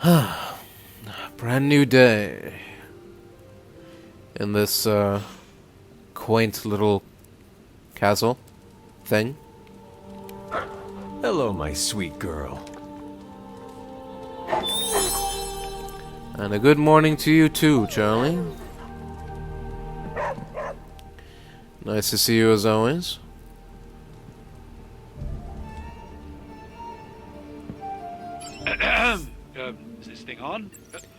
Brand new day in this quaint little castle thing. Hello, my sweet girl. And a good morning to you too, Charlie. Nice to see you as always. Is this thing on?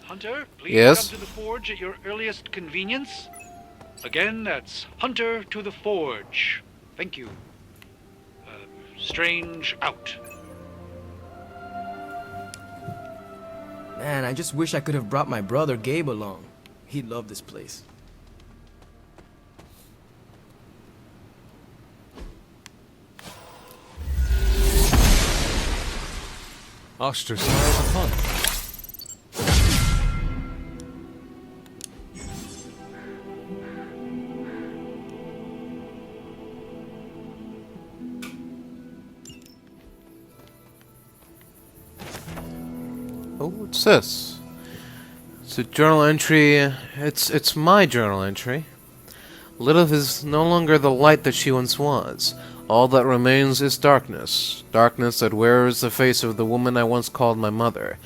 Hunter, please Yes? come to the forge at your earliest convenience. Again, that's Hunter to the forge. Thank you. Strange out. Man, I just wish I could have brought my brother Gabe along. He'd love this place. Ostracize upon. Oh, what's this? It's a journal entry. It's my journal entry. Lilith is no longer the light that she once was. All that remains is darkness. Darkness that wears the face of the woman I once called my mother.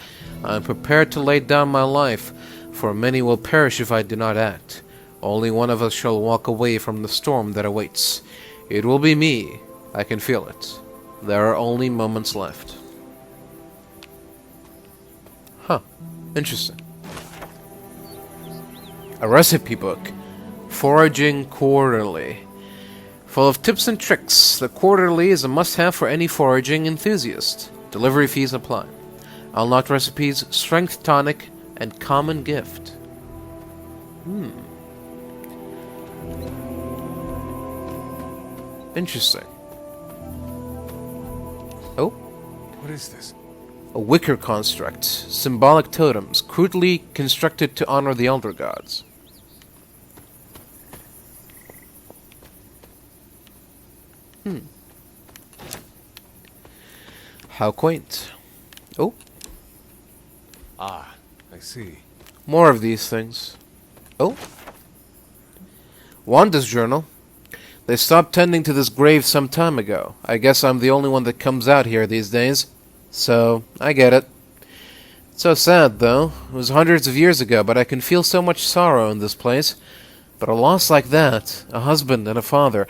I am prepared to lay down my life, for many will perish if I do not act. Only one of us shall walk away from the storm that awaits. It will be me. I can feel it. There are only moments left. Huh. Interesting. A recipe book. Foraging Quarterly. Full of tips and tricks, the Quarterly is a must-have for any foraging enthusiast. Delivery fees apply. Unlocked recipes, Strength Tonic, and Common Gift. Interesting. Oh, What is this? a wicker construct. Symbolic totems, crudely constructed to honor the elder gods. How quaint. Oh, Ah, I see. more of these things. Oh. Wanda's journal. They stopped tending to this grave some time ago. I guess I'm the only one that comes out here these days. So, I get it. It's so sad, though. It was hundreds of years ago, but I can feel so much sorrow in this place. But a loss like that, a husband and a father,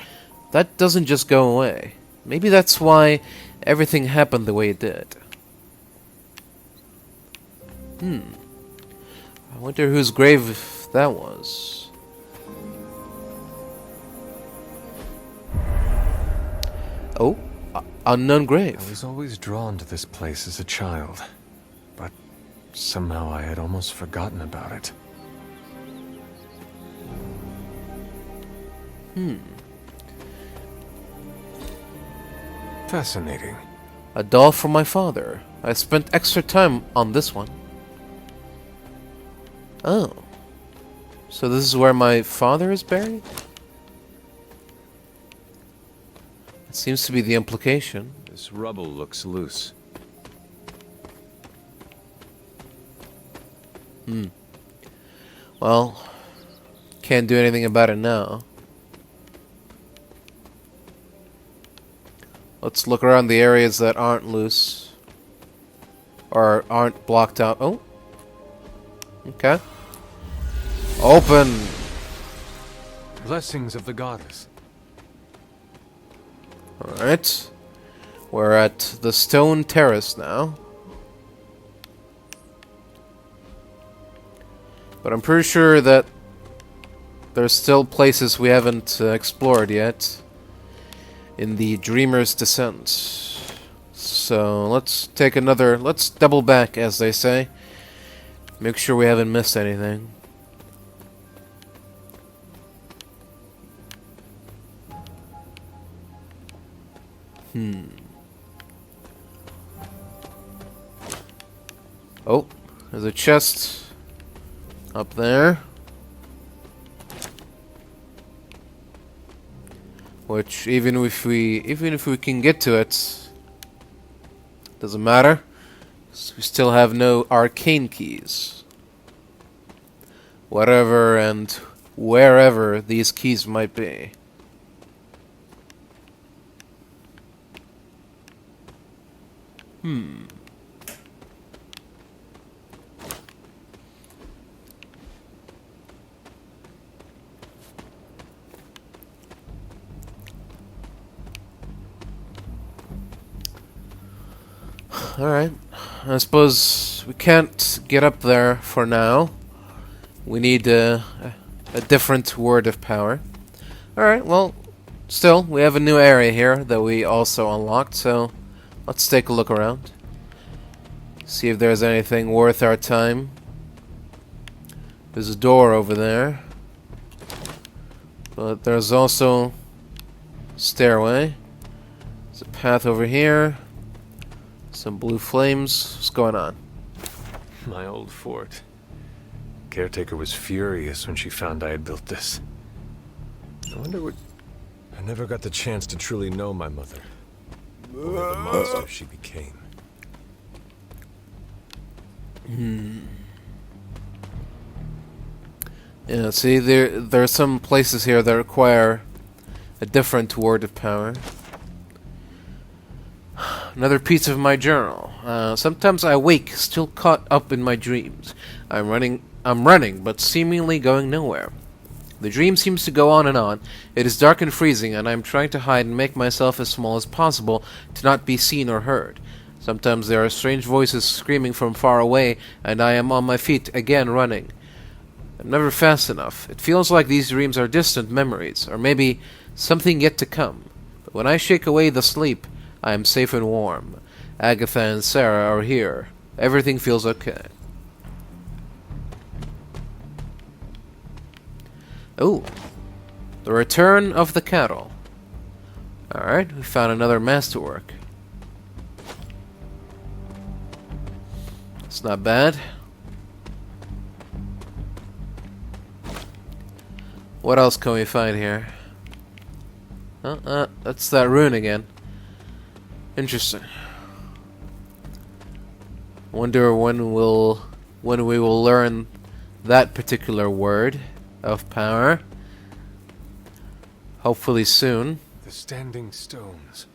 that doesn't just go away. Maybe that's why everything happened the way it did. I wonder whose grave that was. Oh, unknown grave. I was always drawn to this place as a child, but somehow I had almost forgotten about it. Fascinating. A doll from my father. I spent extra time on this one. Oh. So this is where my father is buried? It seems to be the implication. This rubble looks loose. Well, can't do anything about it now. Let's look around the areas that aren't loose. Or aren't blocked out. Oh. Okay. Open. Blessings of the goddess. Alright. We're at the stone terrace now. But I'm pretty sure that there's still places we haven't explored yet in the Dreamer's Descent. So let's take another, let's double back, as they say. Make sure we haven't missed anything. Oh, there's a chest up there. Which even if we can get to it, doesn't matter. So we still have no arcane keys. Whatever and wherever these keys might be. Alright. I suppose we can't get up there for now. We need a different word of power. Alright, well, still, we have a new area here that we also unlocked, so let's take a look around. See if there's anything worth our time. There's a door over there. But there's also a stairway. There's a path over here. Some blue flames. What's going on? My old fort. Caretaker was furious when she found I had built this. I wonder what... I never got the chance to truly know my mother. Only the monster she became. Yeah, see, there are some places here that require a different word of power. Another piece of my journal. Sometimes I wake, still caught up in my dreams. I'm running, but seemingly going nowhere. The dream seems to go on and on. It is dark and freezing, and I am trying to hide and make myself as small as possible to not be seen or heard. Sometimes there are strange voices screaming from far away, and I am on my feet again running. I'm never fast enough. It feels like these dreams are distant memories, or maybe something yet to come. But when I shake away the sleep, I am safe and warm. Agatha and Sarah are here. Everything feels okay. Oh, the return of the cattle. Alright, we found another masterwork. It's not bad. What else can we find here? That's that rune again. Interesting. Wonder when we will learn that particular word of power. Hopefully soon. The standing stones.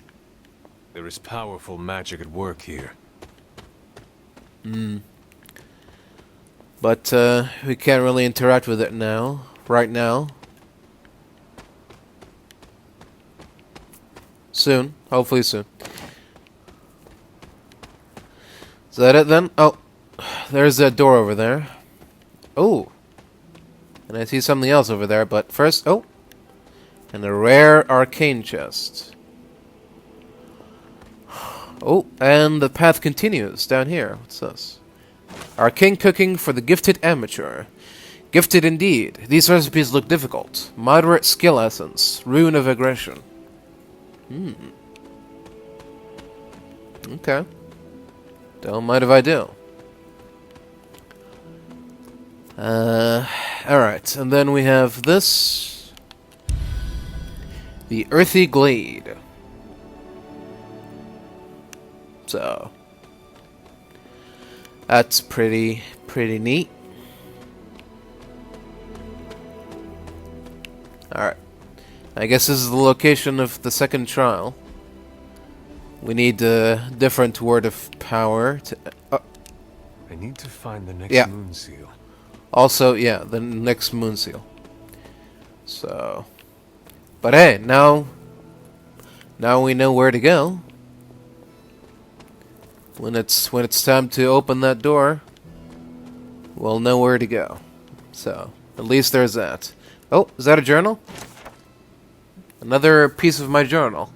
There is powerful magic at work here. But we can't really interact with it now. Right now. Soon. Hopefully soon. Is that it then? Oh, there's that door over there. Oh. And I see something else over there, but first, oh. And a rare arcane chest. Oh, and the path continues down here. What's this? Arcane cooking for the gifted amateur. Gifted indeed. These recipes look difficult. Moderate skill essence. Rune of aggression. Okay. Don't mind if I do. Alright, and then we have this. The Earthy Glade. So that's pretty neat. Alright. I guess this is the location of the second trial. We need a different word of power to... I need to find the next Yeah. moon seal. Also, yeah, the next moon seal. So... But hey, now we know where to go. When it's time to open that door, we'll know where to go. So, at least there's that. Oh, is that a journal? Another piece of my journal.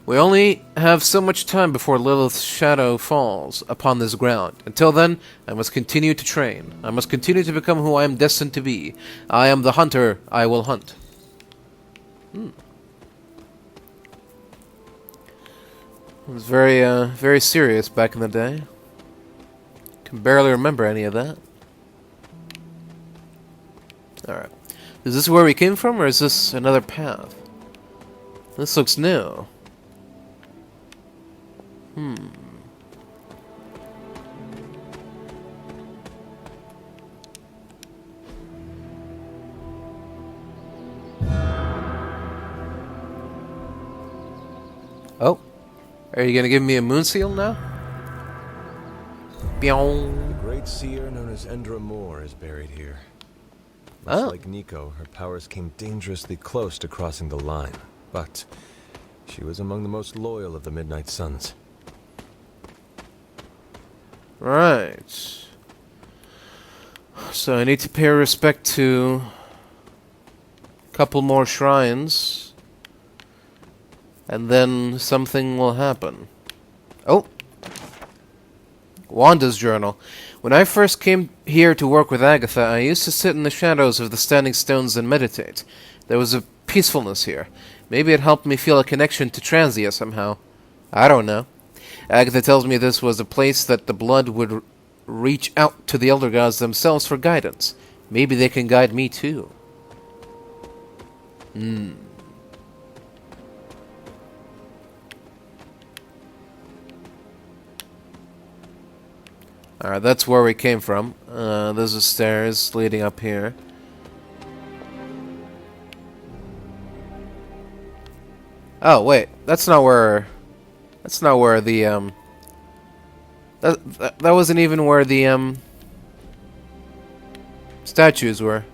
We only have so much time before Lilith's shadow falls upon this ground. Until then, I must continue to train. I must continue to become who I am destined to be. I am the hunter. I will hunt. It was very serious back in the day. Can barely remember any of that. Alright. Is this where we came from, or is this another path? This looks new. Oh. Are you gonna give me a moon seal now? The Pyong. great seer known as Endra Moore is buried here. Much Oh. like Nico, her powers came dangerously close to crossing the line, but she was among the most loyal of the Midnight Suns. Right. So I need to pay respect to a couple more shrines. And then something will happen. Oh! Wanda's journal. When I first came here to work with Agatha, I used to sit in the shadows of the standing stones and meditate. There was a peacefulness here. Maybe it helped me feel a connection to Transia somehow. I don't know. Agatha tells me this was a place that the blood would reach out to the Elder Gods themselves for guidance. Maybe they can guide me too. Alright, that's where we came from. There's the stairs leading up here. Oh, wait. That's not where the, That wasn't even where the, statues were.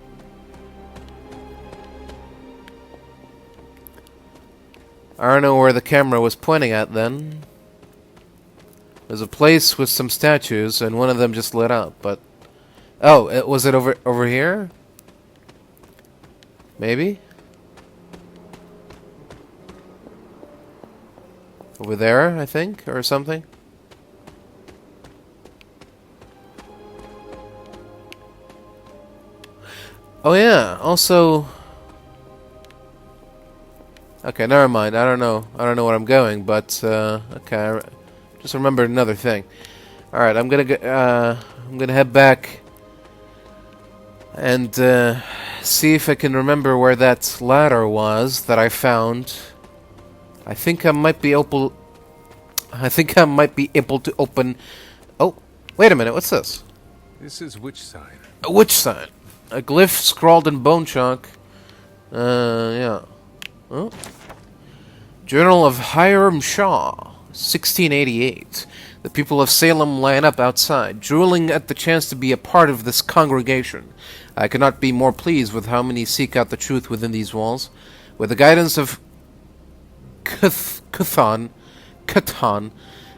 I don't know where the camera was pointing at then. There's a place with some statues, and one of them just lit up, but... Oh, was it over here? Maybe? Over there, I think, or something? Oh yeah, also... Okay, never mind, I don't know where I'm going, but, okay, just remembered another thing. Alright, I'm gonna head back and see if I can remember where that ladder was that I found. I think I might be able to open. Oh, wait a minute, what's this? This is which sign? A witch sign. A glyph scrawled in bone chalk. Yeah. Oh. Journal of Hiram Shaw, 1688. The people of Salem line up outside, drooling at the chance to be a part of this congregation. I cannot be more pleased with how many seek out the truth within these walls. With the guidance of Cthon,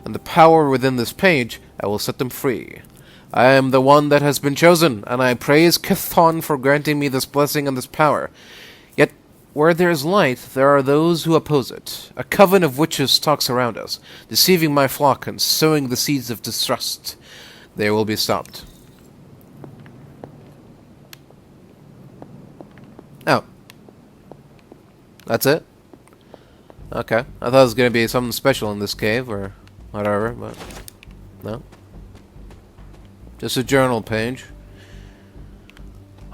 and the power within this page, I will set them free. I am the one that has been chosen, and I praise Cthon for granting me this blessing and this power. Yet, where there is light, there are those who oppose it. A coven of witches stalks around us, deceiving my flock and sowing the seeds of distrust. They will be stopped. Oh. That's it? Okay. I thought it was going to be something special in this cave, or whatever, but... No. Just a journal page.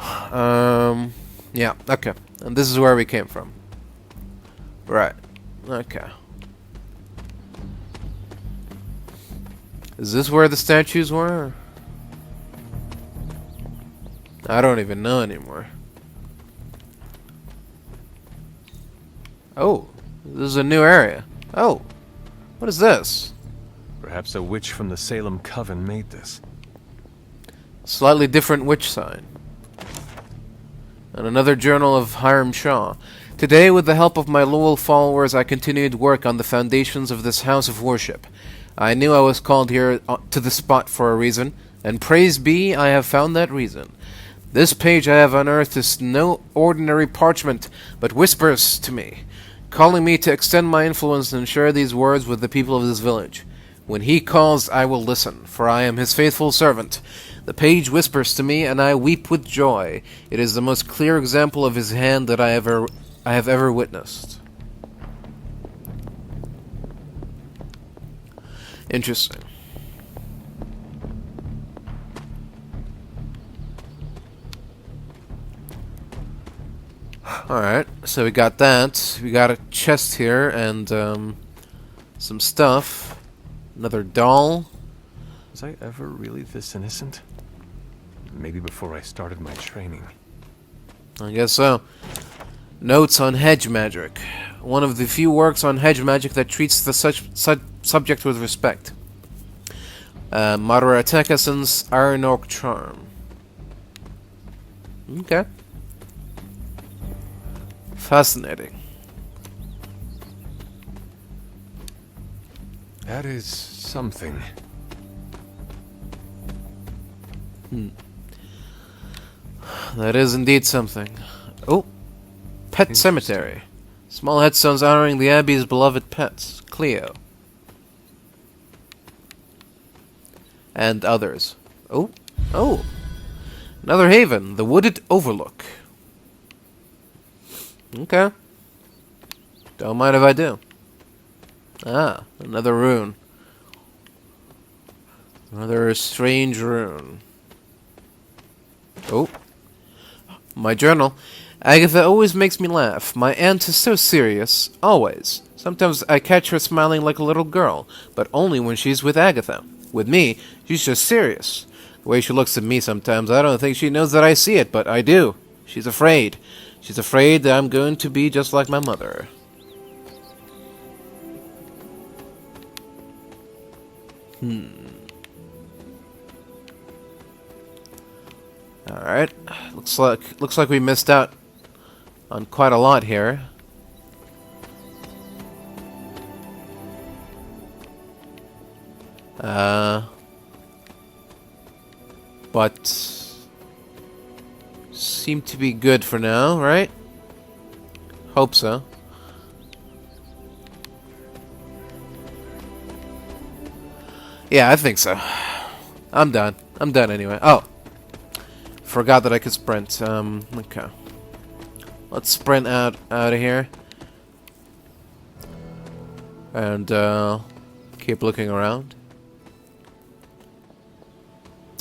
Yeah, okay. And this is where we came from. Right. Okay. Is this where the statues were? I don't even know anymore. Oh, this is a new area. Oh, what is this? Perhaps a witch from the Salem Coven made this. Slightly different witch sign. And another journal of Hiram Shaw. Today, with the help of my loyal followers, I continued work on the foundations of this house of worship. I knew I was called here to this spot for a reason, and praise be, I have found that reason. This page I have unearthed is no ordinary parchment, but whispers to me, calling me to extend my influence and share these words with the people of this village. When he calls, I will listen, for I am his faithful servant. The page whispers to me, and I weep with joy. It is the most clear example of his hand that I have ever witnessed. Interesting. Alright, so we got that. We got a chest here and some stuff. Another doll. Was I ever really this innocent? Maybe before I started my training. I guess so. Notes on hedge magic. one of the few works on hedge magic that treats the subject with respect. Moderate attack essence, Iron Oak Charm. Okay. Fascinating. That is something. That is indeed something. Oh, Pet Cemetery. Small headstones honoring the Abbey's beloved pets, Cleo. And others. Oh, another haven, the Wooded Overlook. Okay. Don't mind if I do. Ah, another rune. Another strange rune. Oh. My journal. Agatha always makes me laugh. My aunt is so serious. Always. Sometimes I catch her smiling like a little girl, but only when she's with Agatha. With me, she's just serious. The way she looks at me sometimes, I don't think she knows that I see it, but I do. She's afraid. She's afraid that I'm going to be just like my mother. Alright. Looks like we missed out on quite a lot here. But seem to be good for now, right? Hope so. Yeah, I think so. I'm done. I'm done anyway. Oh. Forgot that I could sprint. Okay. Let's sprint out of here. And keep looking around.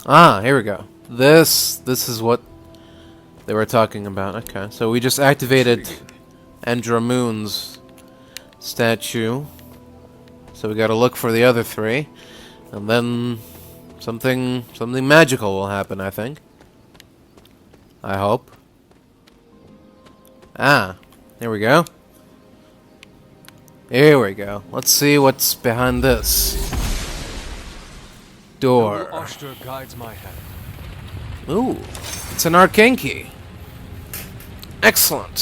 Ah, here we go. This is what they were talking about. Okay. So we just activated Andramoon's statue. So we got to look for the other three. And then something magical will happen, I think. I hope. Ah, here we go. Here we go. Let's see what's behind this door. Oster guides my hand. Ooh, it's an arcane key. Excellent.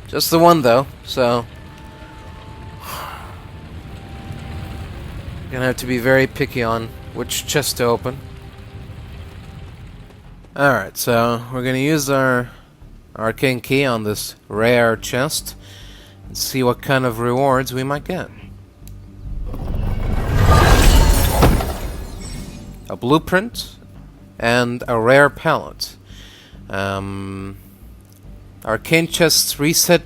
Just the one though, so gonna have to be very picky on which chest to open. Alright, so we're gonna use our arcane key on this rare chest and see what kind of rewards we might get. A blueprint and a rare palette. Arcane chests reset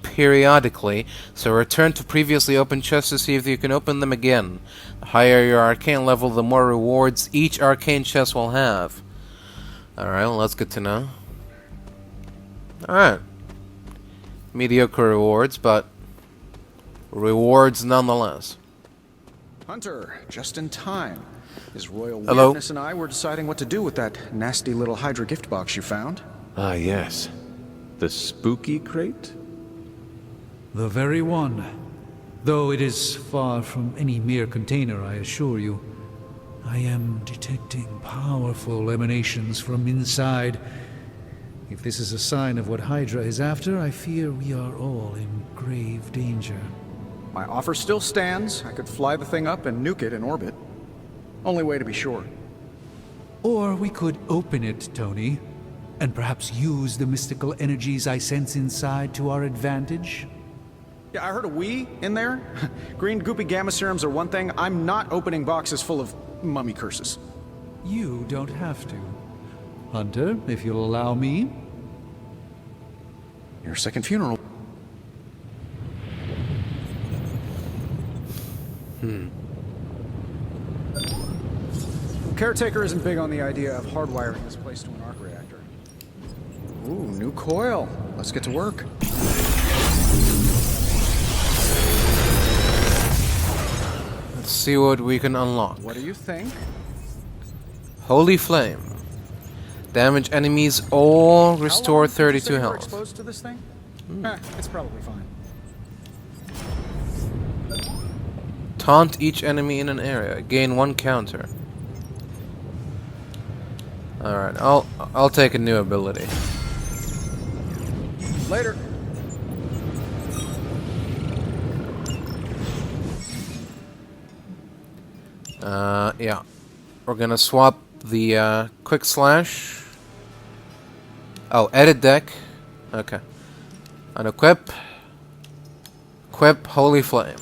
periodically, so return to previously opened chests to see if you can open them again. The higher your arcane level, the more rewards each arcane chest will have. Alright, well, that's good to know. Alright. Mediocre rewards, but rewards nonetheless. Hunter, just in time. His royal Hello. weirdness and I were deciding what to do with that nasty little Hydra gift box you found. Ah, yes. The spooky crate? The very one. Though it is far from any mere container, I assure you. I am detecting powerful emanations from inside. If this is a sign of what Hydra is after, I fear we are all in grave danger. My offer still stands. I could fly the thing up and nuke it in orbit. Only way to be sure. Or we could open it, Tony, and perhaps use the mystical energies I sense inside to our advantage. Yeah, I heard a "we" in there. Green goopy gamma serums are one thing. I'm not opening boxes full of mummy curses. You don't have to. Hunter, if you'll allow me. Your second funeral. Caretaker isn't big on the idea of hardwiring this place to an arc reactor. Ooh, new coil. Let's get to work. Let's see what we can unlock. What do you think? Holy Flame. Damage enemies all How restore long did you say 32 you were health. exposed to this thing? It's probably fine. Taunt each enemy in an area. Gain 1 counter. Alright, I'll take a new ability. Later. Yeah. We're gonna swap the quick slash. Oh, edit deck. Okay. Unequip. Equip Holy Flame.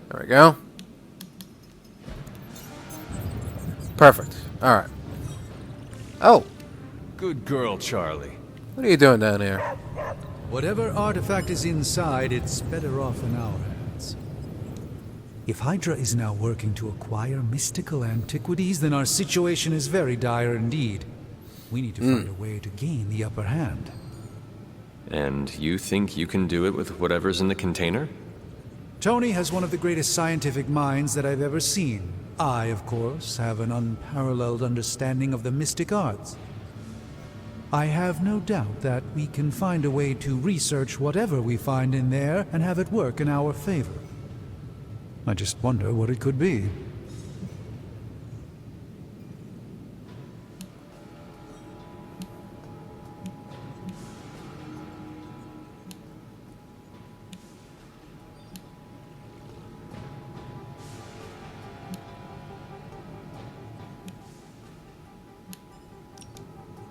There we go. Perfect. Alright. Oh, Good girl, Charlie. what are you doing down here? Whatever artifact is inside, it's better off in our hands. If Hydra is now working to acquire mystical antiquities, then our situation is very dire indeed. We need to find a way to gain the upper hand. And you think you can do it with whatever's in the container? Tony has one of the greatest scientific minds that I've ever seen. I, of course, have an unparalleled understanding of the mystic arts. I have no doubt that we can find a way to research whatever we find in there and have it work in our favor. I just wonder what it could be.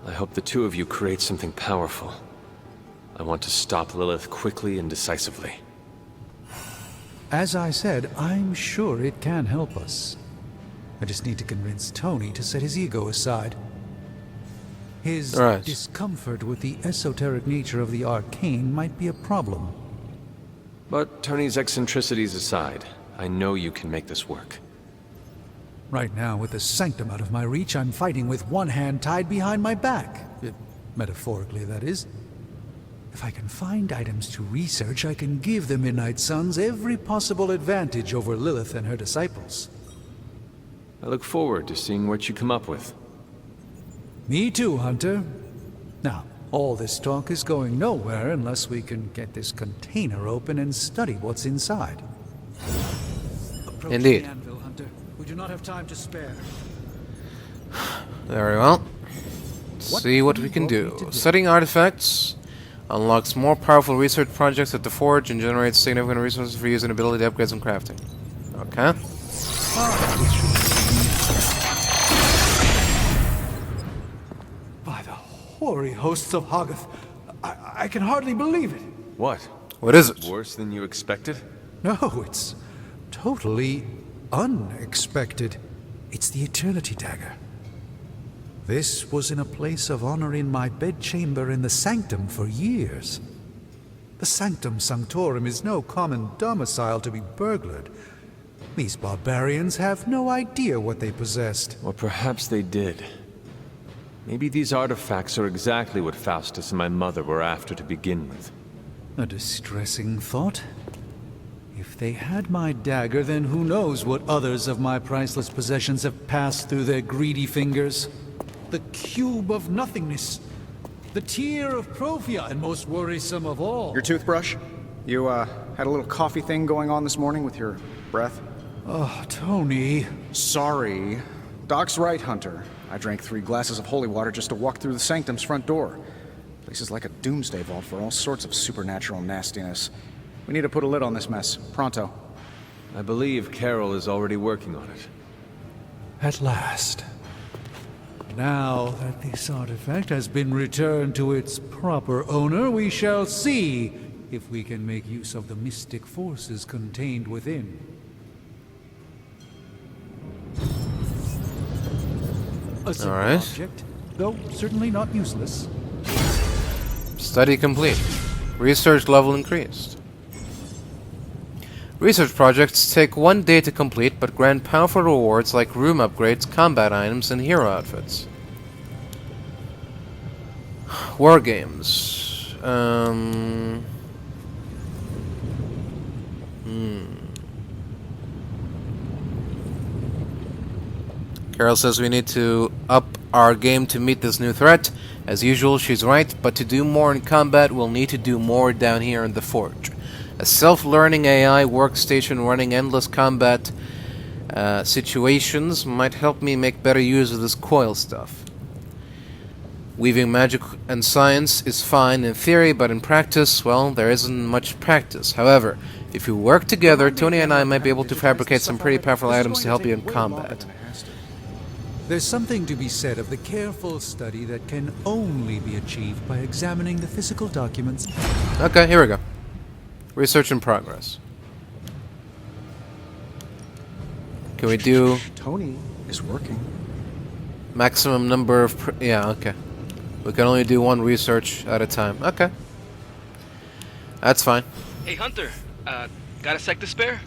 I hope the two of you create something powerful. I want to stop Lilith quickly and decisively. As I said, I'm sure it can help us. I just need to convince Tony to set his ego aside. His Right. discomfort with the esoteric nature of the arcane might be a problem. But Tony's eccentricities aside, I know you can make this work. Right now, with the sanctum out of my reach, I'm fighting with one hand tied behind my back. Metaphorically, that is. If I can find items to research, I can give the Midnight Suns every possible advantage over Lilith and her disciples. I look forward to seeing what you come up with. Me too, Hunter. Now, all this talk is going nowhere unless we can get this container open and study what's inside. Approach Indeed. the anvil, Hunter. We do not have time to spare. Very well. See what we can do. Studying artifacts unlocks more powerful research projects at the Forge and generates significant resources for use and ability upgrades and crafting. Okay. By the hoary hosts of Hoggoth, I can hardly believe it. What? What is it? Worse than you expected? No, it's totally unexpected. It's the Eternity Dagger. This was in a place of honor in my bedchamber in the Sanctum for years. The Sanctum Sanctorum is no common domicile to be burglared. These barbarians have no idea what they possessed. Or perhaps they did. Maybe these artifacts are exactly what Faustus and my mother were after to begin with. A distressing thought. If they had my dagger, then who knows what others of my priceless possessions have passed through their greedy fingers. The cube of nothingness. The tear of Profia, and most worrisome of all. Your toothbrush? You, had a little coffee thing going on this morning with your breath? Oh, Tony. Sorry. Doc's right, Hunter. I drank 3 glasses of holy water just to walk through the Sanctum's front door. Place is like a doomsday vault for all sorts of supernatural nastiness. We need to put a lid on this mess. Pronto. I believe Carol is already working on it. At last. Now that this artifact has been returned to its proper owner, we shall see if we can make use of the mystic forces contained within. A simple Alright. object, though certainly not useless. Study complete. Research level increased. Research projects take 1 day to complete, but grant powerful rewards like room upgrades, combat items, and hero outfits. War games. Carol says we need to up our game to meet this new threat. As usual, she's right, but to do more in combat, we'll need to do more down here in the forge. A self-learning AI workstation running endless combat situations might help me make better use of this coil stuff. Weaving magic and science is fine in theory, but in practice, well, there isn't much practice. However, if we work together, Tony and I might be able to fabricate some pretty powerful items to help you in combat. There's something to be said of the careful study that can only be achieved by examining the physical documents. Okay, here we go. Research in progress. Can we do Tony is working. maximum number of... yeah, okay. We can only do one research at a time. Okay. That's fine. Hey, Hunter. Got a sec to spare?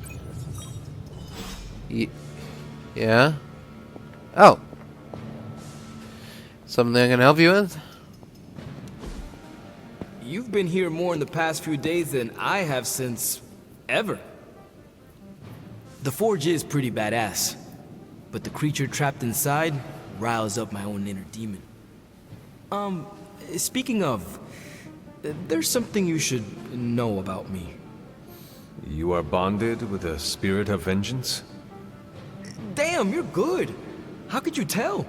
Yeah? Oh. Something I can help you with? You've been here more in the past few days than I have since... ever. The forge is pretty badass, but the creature trapped inside riles up my own inner demon. Speaking of, there's something you should know about me. You are bonded with a spirit of vengeance? Damn, you're good. How could you tell?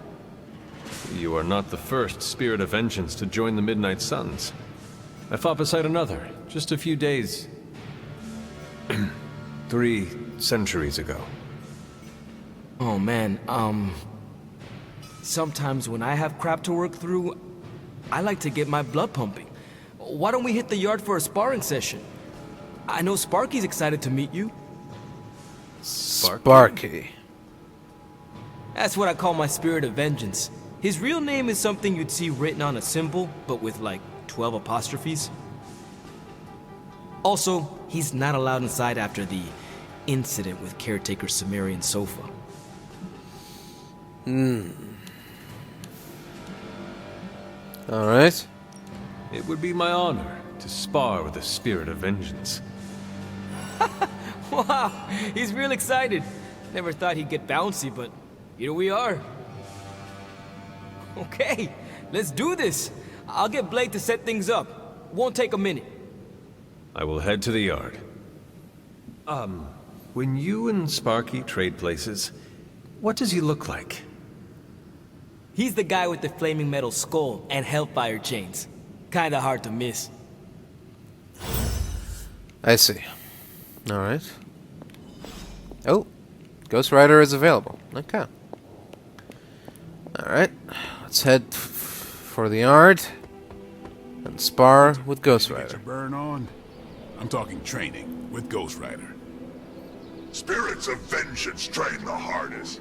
You are not the first spirit of vengeance to join the Midnight Suns. I fought beside another, just a few days... 3 centuries ago. Oh man, sometimes when I have crap to work through, I like to get my blood pumping. Why don't we hit the yard for a sparring session? I know Sparky's excited to meet you. Sparky. That's what I call my spirit of vengeance. His real name is something you'd see written on a symbol, but with like 12 apostrophes. Also, he's not allowed inside after the incident with caretaker Sumerian sofa. Alright. It would be my honor to spar with a spirit of vengeance. Wow, he's real excited. Never thought he'd get bouncy, but here we are. Okay, let's do this. I'll get Blake to set things up. Won't take a minute. I will head to the yard. When you and Sparky trade places, what does he look like? He's the guy with the flaming metal skull and hellfire chains. Kinda hard to miss. I see. Alright. Oh, Ghost Rider is available. Okay. Alright, let's head for the yard and spar with Ghost Get your Rider. burn on. I'm talking training with Ghost Rider. Spirits of vengeance train the hardest.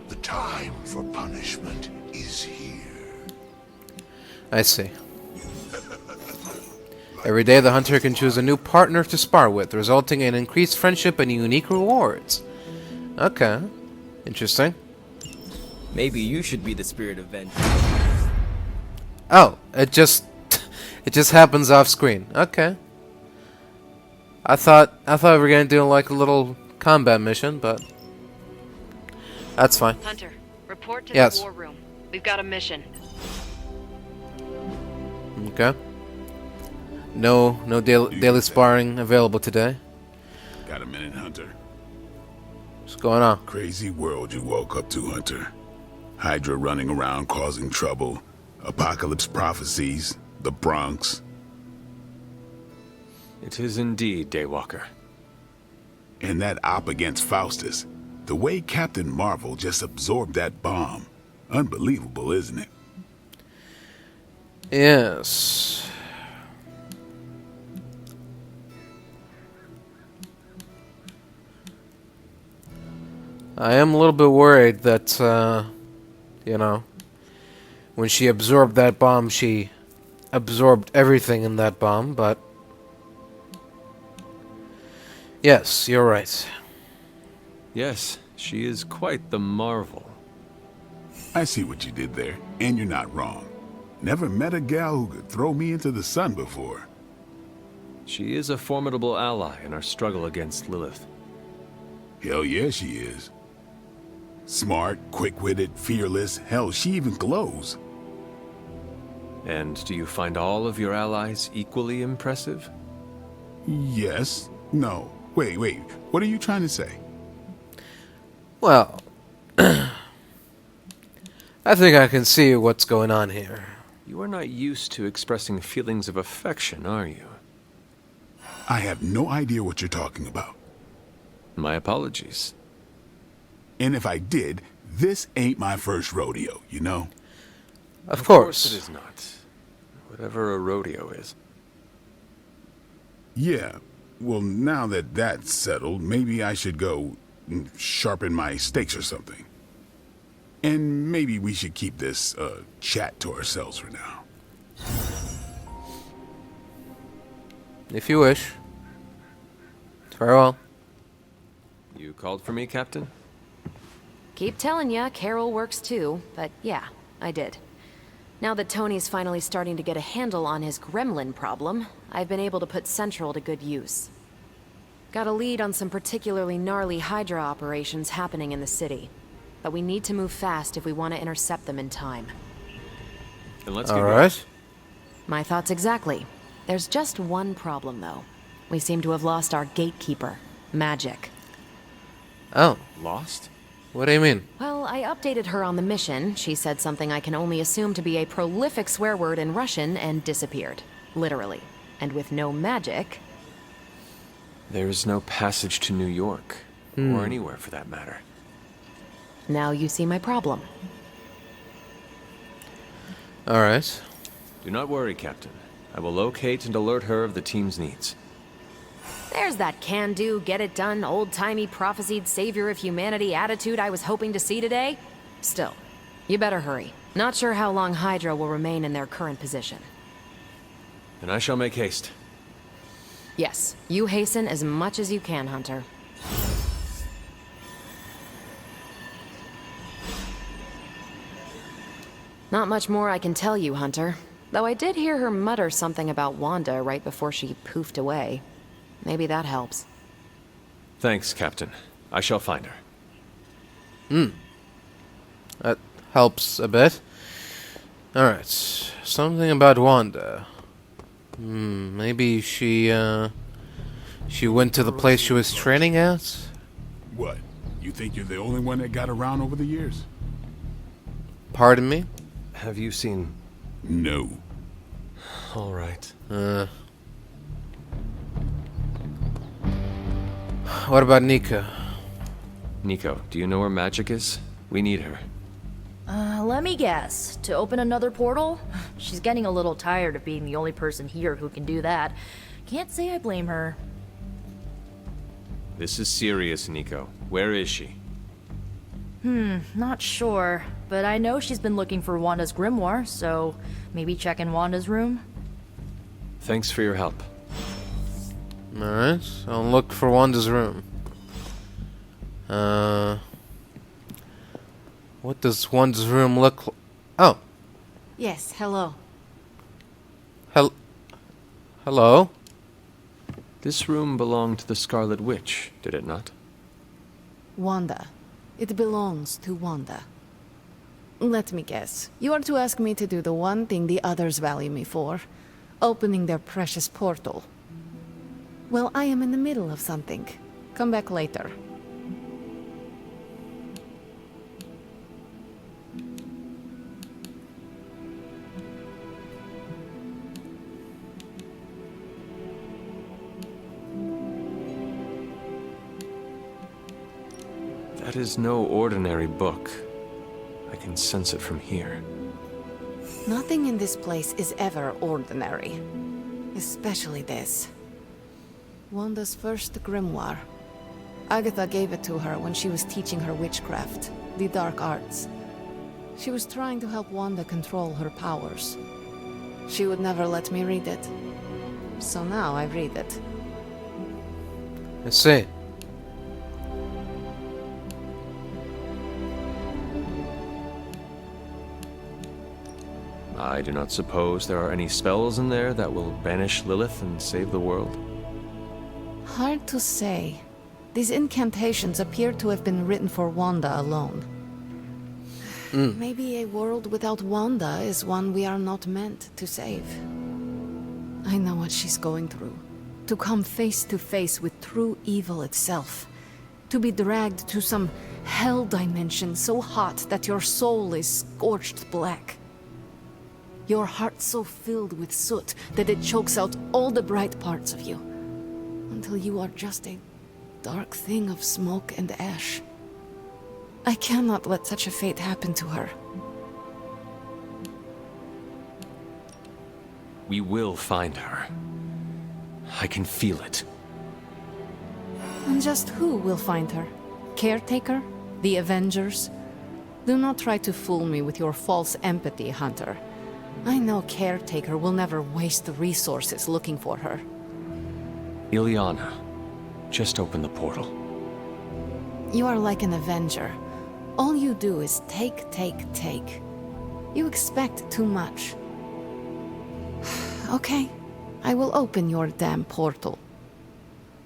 The time for punishment is here. I see. Every day the hunter can choose a new partner to spar with, resulting in increased friendship and unique rewards. Okay. Interesting. Maybe you should be the spirit of vengeance. Oh, it just happens off screen. Okay. I thought we were gonna do like a little combat mission, but that's fine. Hunter, report to Yes. the war room. We've got a mission. Okay. No daily sparring available today. Got a minute, Hunter? What's going on? Crazy world you woke up to, Hunter. Hydra running around causing trouble. Apocalypse prophecies. The Bronx. It is indeed, Daywalker. And that op against Faustus. The way Captain Marvel just absorbed that bomb. Unbelievable, isn't it? Yes. I am a little bit worried that, you know, when she absorbed that bomb, she absorbed everything in that bomb, but... Yes, you're right. Yes, she is quite the marvel. I see what you did there, and you're not wrong. Never met a gal who could throw me into the sun before. She is a formidable ally in our struggle against Lilith. Hell yeah, she is. Smart, quick-witted, fearless. Hell, she even glows. And do you find all of your allies equally impressive? Yes. No. Wait. What are you trying to say? Well, I think I can see what's going on here. You are not used to expressing feelings of affection, are you? I have no idea what you're talking about. My apologies. And if I did, this ain't my first rodeo, you know? Of course. It is not. Whatever a rodeo is. Yeah. Well, now that that's settled, maybe I should go sharpen my stakes or something. And maybe we should keep this chat to ourselves for now. If you wish. Farewell. You called for me, Captain? Keep telling ya, Carol works too, but yeah, I did. Now that Tony's finally starting to get a handle on his gremlin problem, I've been able to put Central to good use. Got a lead on some particularly gnarly Hydra operations happening in the city. But we need to move fast if we want to intercept them in time. Then let's get All going. right. My thoughts exactly. There's just one problem, though. We seem to have lost our gatekeeper, Magik. Oh, Lost? what do you mean? Well, I updated her on the mission. She said something I can only assume to be a prolific swear word in Russian and disappeared. Literally. And with no magic... There is no passage to New York. Or anywhere, for that matter. Now you see my problem. All right. Do not worry, Captain. I will locate and alert her of the team's needs. There's that can-do, get-it-done, old-timey prophesied savior of humanity attitude I was hoping to see today. Still, you better hurry. Not sure how long Hydra will remain in their current position. Then I shall make haste. Yes, you hasten as much as you can, Hunter. Not much more I can tell you, Hunter. Though I did hear her mutter something about Wanda right before she poofed away. Maybe that helps. Thanks, Captain. I shall find her. That helps a bit. All right. Something about Wanda. Maybe she went to the place she was training at? What? You think you're the only one that got around over the years? Pardon me? Have you seen... No. All right. What about Nika? Nico, do you know where Magik is? We need her. Let me guess. To open another portal? She's getting a little tired of being the only person here who can do that. Can't say I blame her. This is serious, Nico. Where is she? Not sure. But I know she's been looking for Wanda's grimoire, so maybe check in Wanda's room? Thanks for your help. Alright, I'll look for Wanda's room. What does Wanda's room look like? Oh. Yes, hello. Hello? This room belonged to the Scarlet Witch, did it not? Wanda. It belongs to Wanda. Let me guess. You are to ask me to do the one thing the others value me for. Opening their precious portal. Well, I am in the middle of something. Come back later. That is no ordinary book. I can sense it from here. Nothing in this place is ever ordinary. Especially this. Wanda's first grimoire. Agatha gave it to her when she was teaching her witchcraft, the dark arts. She was trying to help Wanda control her powers. She would never let me read it. So now I read it. I see. I do not suppose there are any spells in there that will banish Lilith and save the world. Hard to say. These incantations appear to have been written for Wanda alone. Maybe a world without Wanda is one we are not meant to save. I know what she's going through. To come face to face with true evil itself. To be dragged to some hell dimension so hot that your soul is scorched black. Your heart so filled with soot that it chokes out all the bright parts of you. Until you are just a dark thing of smoke and ash. I cannot let such a fate happen to her. We will find her. I can feel it. And just who will find her? Caretaker? The Avengers? Do not try to fool me with your false empathy, Hunter. I know Caretaker will never waste resources looking for her. Ileana, just open the portal. You are like an Avenger. All you do is take, take, take. You expect too much. Okay, I will open your damn portal.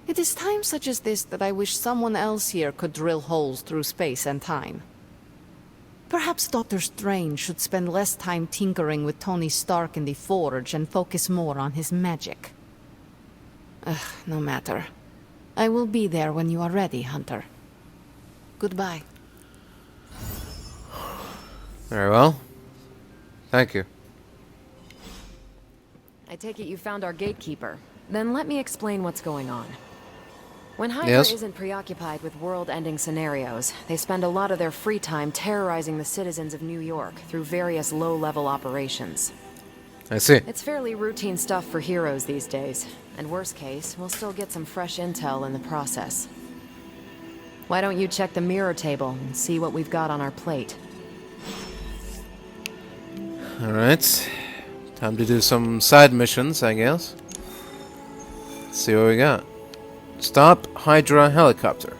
It is times such as this that I wish someone else here could drill holes through space and time. Perhaps Doctor Strange should spend less time tinkering with Tony Stark in the Forge and focus more on his magic. No matter. I will be there when you are ready, Hunter. Goodbye. Very well. Thank you. I take it you found our gatekeeper. Then let me explain what's going on. When Hydra Yes? isn't preoccupied with world-ending scenarios, they spend a lot of their free time terrorizing the citizens of New York through various low-level operations. I see. It's fairly routine stuff for heroes these days, and worst case, we'll still get some fresh intel in the process. Why don't you check the mirror table and see what we've got on our plate? Alright. Time to do some side missions, I guess. Let's see what we got. Stop Hydra helicopter.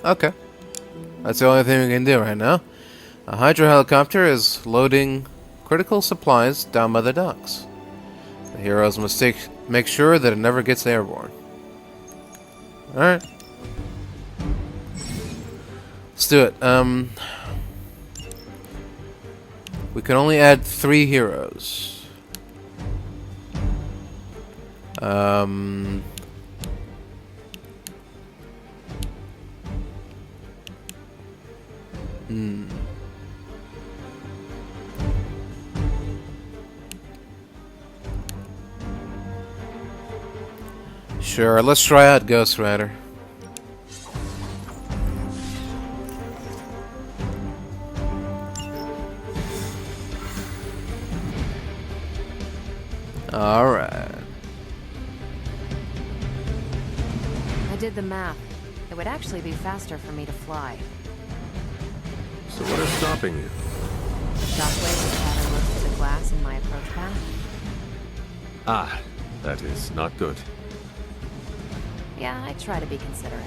Okay. That's the only thing we can do right now. A Hydra helicopter is loading critical supplies down by the docks. The heroes must make sure that it never gets airborne. Alright. Let's do it. We can only add 3 heroes. Sure, let's try out Ghost Rider. Alright. I did the math. It would actually be faster for me to fly. So what is stopping you? Shockwaves that shatter most of the glass in my approach path. Ah, that is not good. Yeah, I try to be considerate.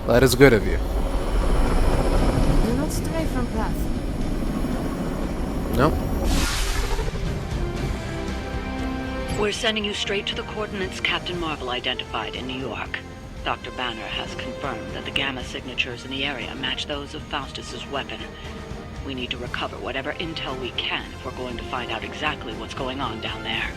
That is good of you. Do not stray from path. Nope. We're sending you straight to the coordinates Captain Marvel identified in New York. Dr. Banner has confirmed that the gamma signatures in the area match those of Faustus's weapon. We need to recover whatever intel we can if we're going to find out exactly what's going on down there.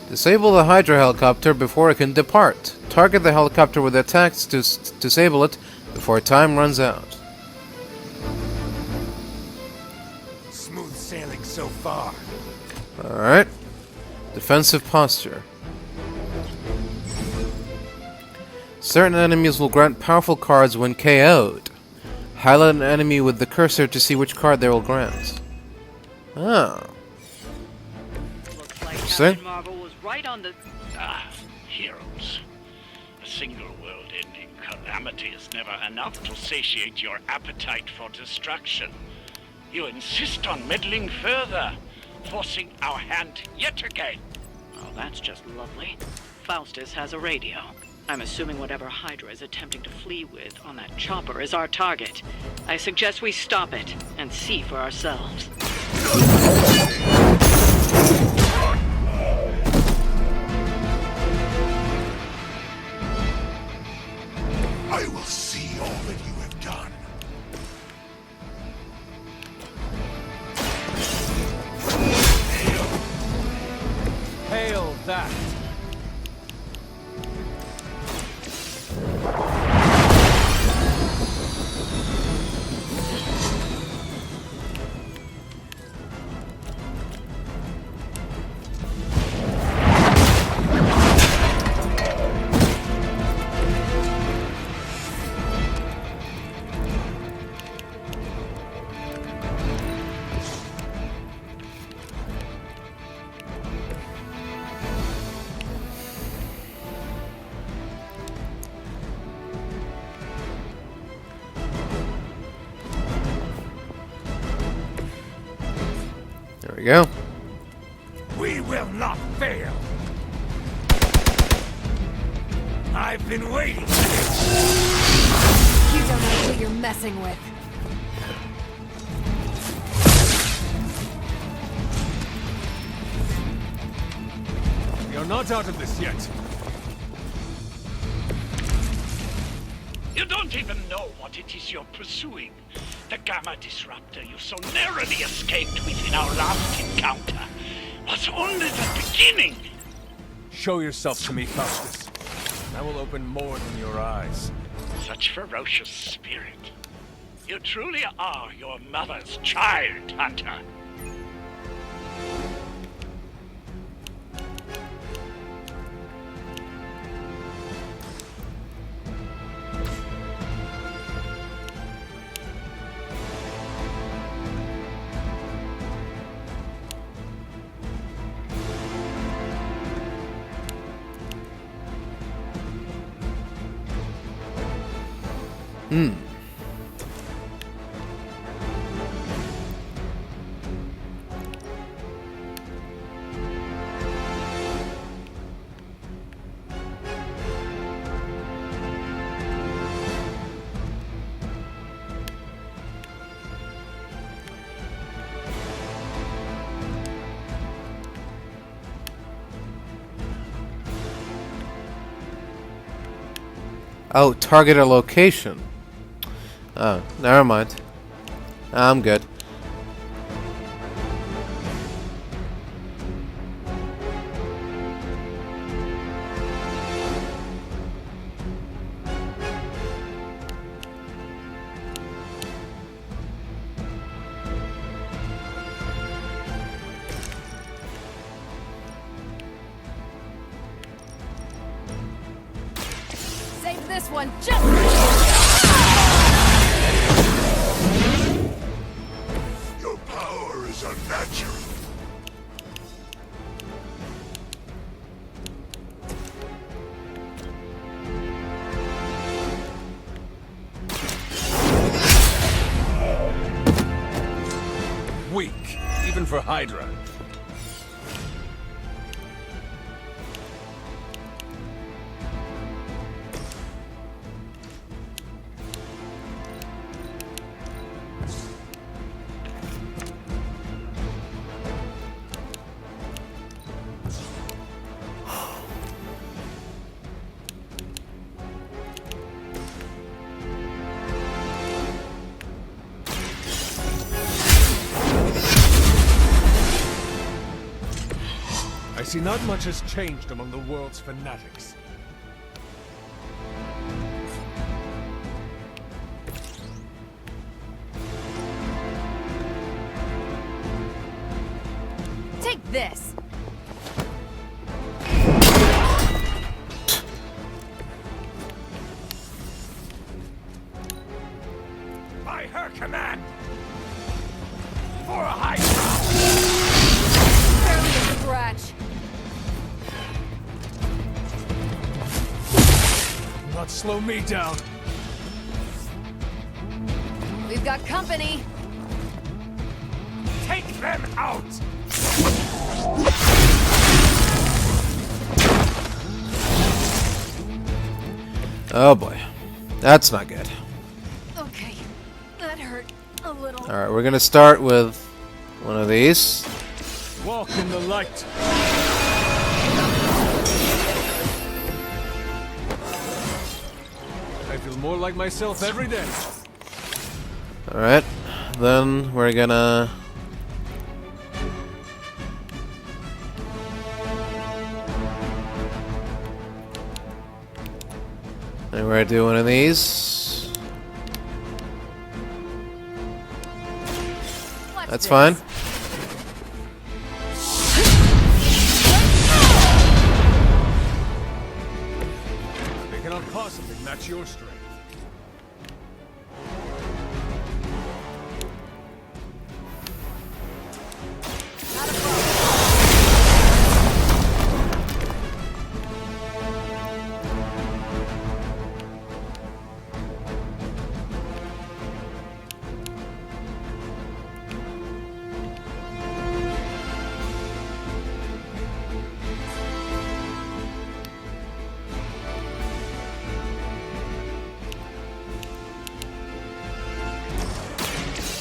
Disable the Hydra helicopter before it can depart. Target the helicopter with attacks to disable it before time runs out. Smooth sailing so far. Alright. Defensive posture. Certain enemies will grant powerful cards when KO'd. Highlight an enemy with the cursor to see which card they will grant. Oh. Looks like See? Captain Marvel was right on the... Heroes. A single world-ending calamity is never enough to satiate your appetite for destruction. You insist on meddling further, forcing our hand yet again. Oh, that's just lovely. Faustus has a radio. I'm assuming whatever Hydra is attempting to flee with on that chopper is our target. I suggest we stop it and see for ourselves. I will see all that you have done. Hail that! There we go. We will not fail. I've been waiting. You don't know who you're messing with. You're not out of this yet. You don't even know what it is you're pursuing. The Gamma Disruptor you so narrowly escaped with in our last encounter was only the beginning. Show yourself to me, Faustus. I will open more than your eyes. Such ferocious spirit. You truly are your mother's child, Hunter. Oh, target a location. Oh, never mind. I'm good. Save this one just Your power is unnatural. Weak, even for Hydra. I see not much has changed among the world's fanatics. take this. By her command! For a Hydra! Barely a scratch. Not slow me down. We've got company. Take them out! Oh boy. That's not good. Okay, that hurt a little. Alright, we're gonna start with One of these. Walk in the light. I feel more like myself every day. Alright. Then we're gonna... And we're gonna do one of these. That's fine. They cannot possibly match your strength.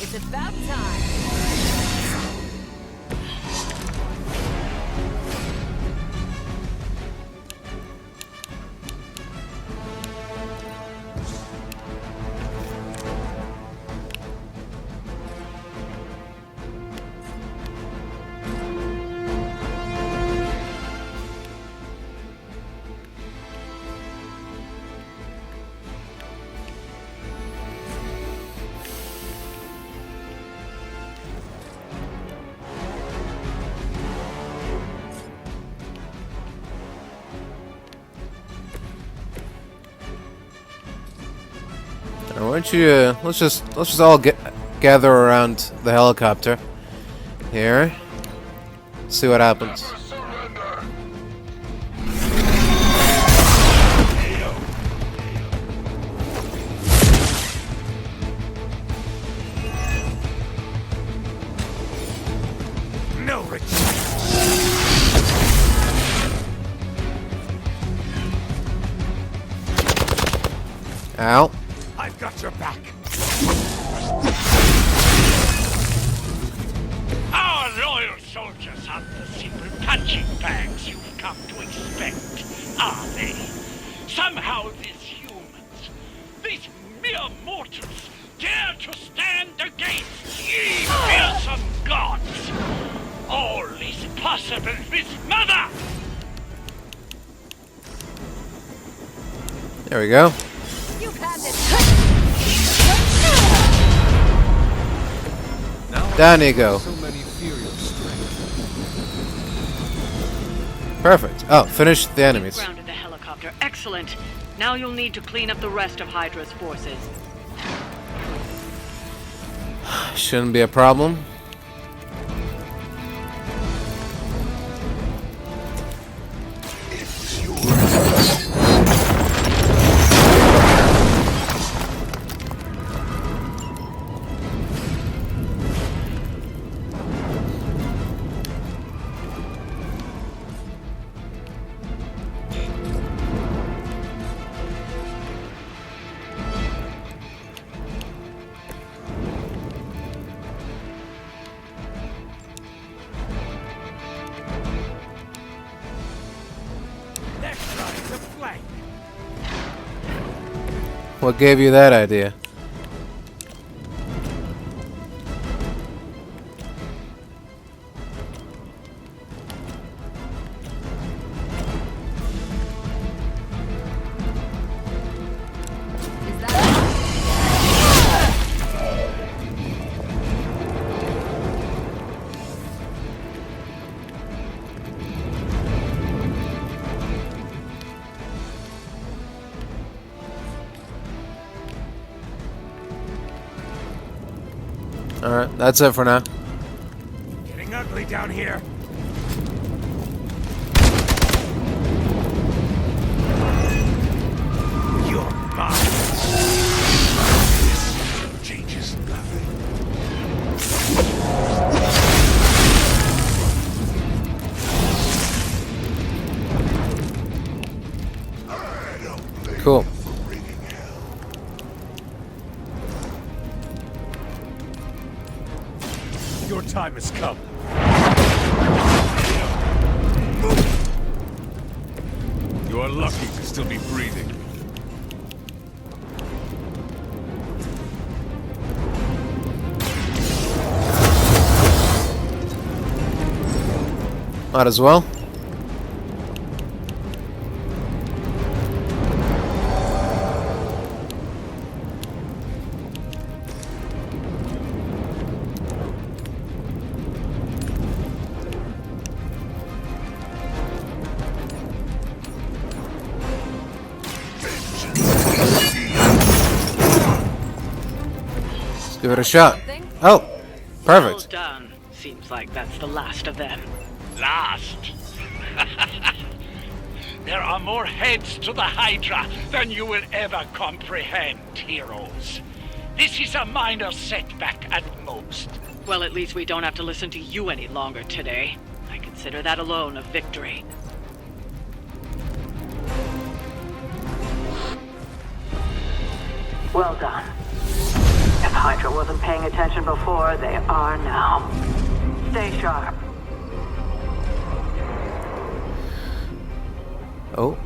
It's about time. Why don't you, let's just all gather around the helicopter here. See what happens. No retreat. Ow. I've got your back. Our loyal soldiers aren't the simple punching bags you've come to expect, are they? Somehow these humans, these mere mortals, dare to stand against ye fearsome gods. All is possible with Mother! There we go. You've had this. Down you go. So many fear your strength. Perfect. Oh, finish the enemies. Grounded the helicopter. Excellent. Now you'll need to clean up the rest of Hydra's forces. Shouldn't be a problem. Let's try to flank. What gave you that idea? Is that... Alright, that's it for now. Getting ugly down here. You're mine. This changes nothing. Cool. Your time time has come. You are lucky to still be breathing. Might as well. Let's give it a shot. Oh, perfect. Well done. Seems like that's the last of them. Last. There are more heads to the Hydra than you will ever comprehend, heroes. This is a minor setback at most. Well, at least we don't have to listen to you any longer today. I consider that alone a victory. Well done. If Hydra wasn't paying attention before, they are now. Stay sharp. Oh.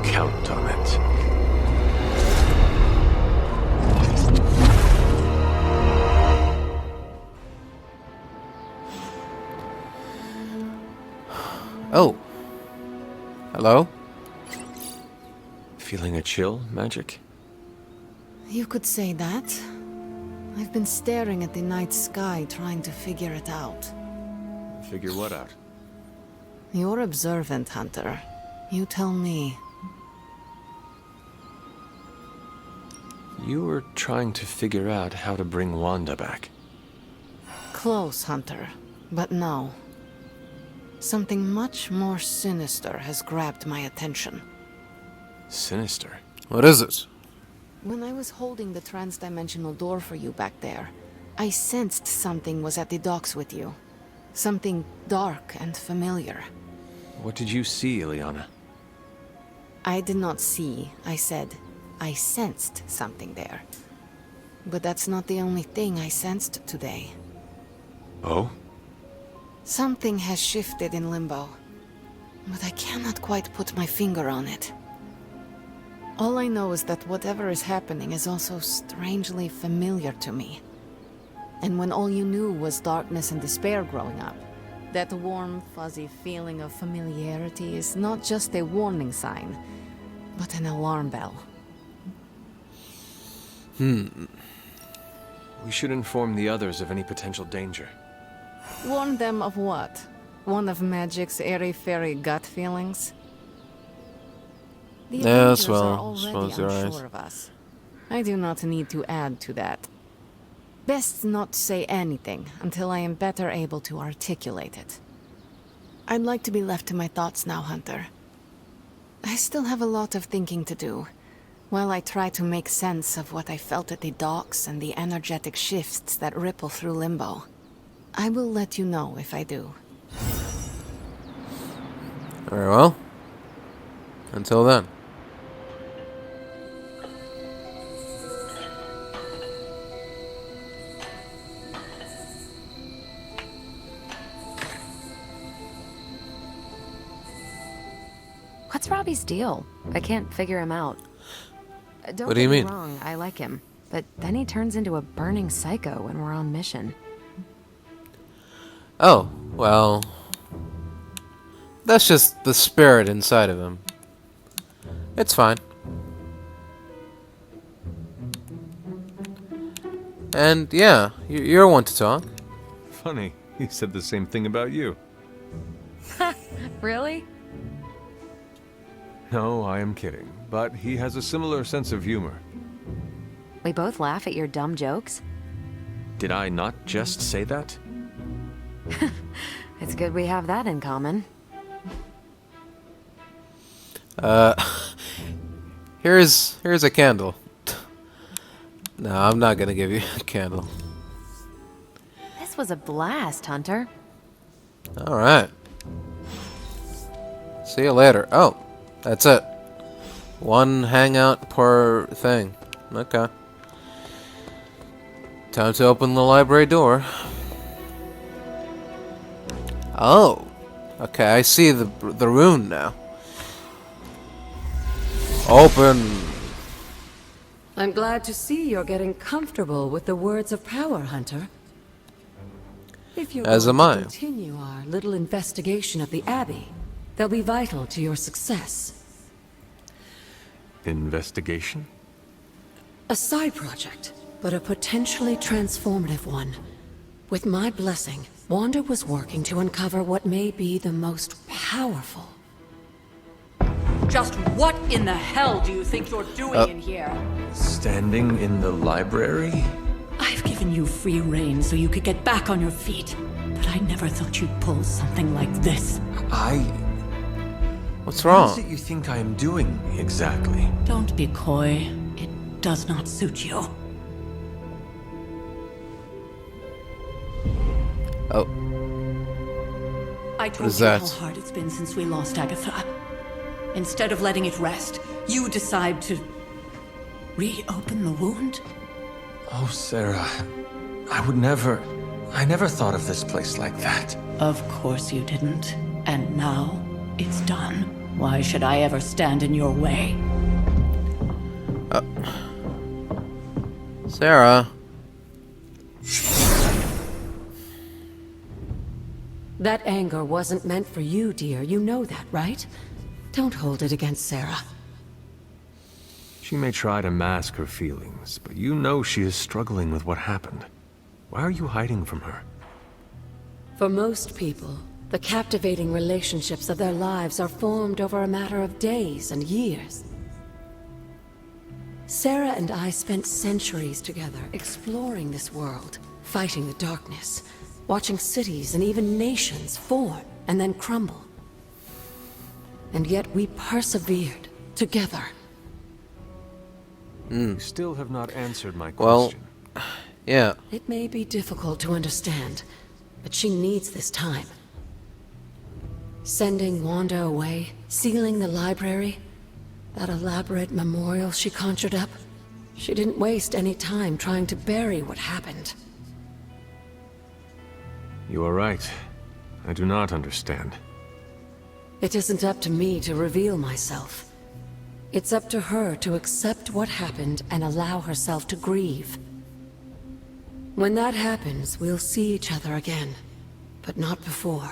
Count on it. Oh. Hello? Feeling a chill, Magik? You could say that. I've been staring at the night sky trying to figure it out. Figure what out? You're observant, Hunter. You tell me. You were trying to figure out how to bring Wanda back. Close, Hunter. But no. Something much more sinister has grabbed my attention. Sinister? What is it? When I was holding the transdimensional door for you back there, I sensed something was at the docks with you. Something dark and familiar. What did you see, Ileana? I did not see, I said. I sensed something there. But that's not the only thing I sensed today. Oh? Something has shifted in Limbo, but I cannot quite put my finger on it. All I know is that whatever is happening is also strangely familiar to me. And when all you knew was darkness and despair growing up, that warm, fuzzy feeling of familiarity is not just a warning sign, but an alarm bell. We should inform the others of any potential danger. Warn them of what? One of Magik's airy-fairy gut feelings? The Yes, Avengers well, are already suppose you're right. unsure of us. I do not need to add to that. Best not say anything until I am better able to articulate it. I'd like to be left to my thoughts now, Hunter. I still have a lot of thinking to do, while I try to make sense of what I felt at the docks and the energetic shifts that ripple through Limbo. I will let you know if I do. Very well. Until then. What's Robbie's deal? I can't figure him out. Don't What do you get me mean? wrong, I like him. But then he turns into a burning psycho when we're on mission. Oh, well... That's just the spirit inside of him. It's fine. And yeah, you're one to talk. Funny, he said the same thing about you. Really? No, I am kidding. But he has a similar sense of humor. We both laugh at your dumb jokes? Did I not just say that? It's good we have that in common. Here's a candle. No, I'm not gonna give you a candle. This was a blast, Hunter. Alright. See you later. Oh, that's it. One hangout per thing. Okay. Time to open the library door. Oh. Okay, I see the rune now. Open. I'm glad to see you're getting comfortable with the words of power, Hunter. If you're As going am to I. continue our little investigation of the Abbey, they'll be vital to your success. Investigation? A side project, but a potentially transformative one. With my blessing, Wanda was working to uncover what may be the most powerful. Just what in the hell do you think you're doing in here? Standing in the library? I've given you free rein so you could get back on your feet. But I never thought you'd pull something like this. What's What wrong? is it you think I am doing, exactly? Don't be coy. It does not suit you. Oh. I told is you that? how hard it's been since we lost Agatha. Instead of letting it rest, you decide to reopen the wound? Oh, Sarah. I never thought of this place like that. Of course you didn't. And now, it's done. Why should I ever stand in your way? Sarah. That anger wasn't meant for you, dear. You know that, right? Don't hold it against Sarah. She may try to mask her feelings, but you know she is struggling with what happened. Why are you hiding from her? For most people, the captivating relationships of their lives are formed over a matter of days and years. Sarah and I spent centuries together exploring this world, fighting the darkness, watching cities and even nations form and then crumble. And yet we persevered together. You still have not answered my Well, question. yeah. It may be difficult to understand, but she needs this time. Sending Wanda away, sealing the library, that elaborate memorial she conjured up, she didn't waste any time trying to bury what happened. You are right. I do not understand. It isn't up to me to reveal myself. It's up to her to accept what happened and allow herself to grieve. When that happens, we'll see each other again, but not before.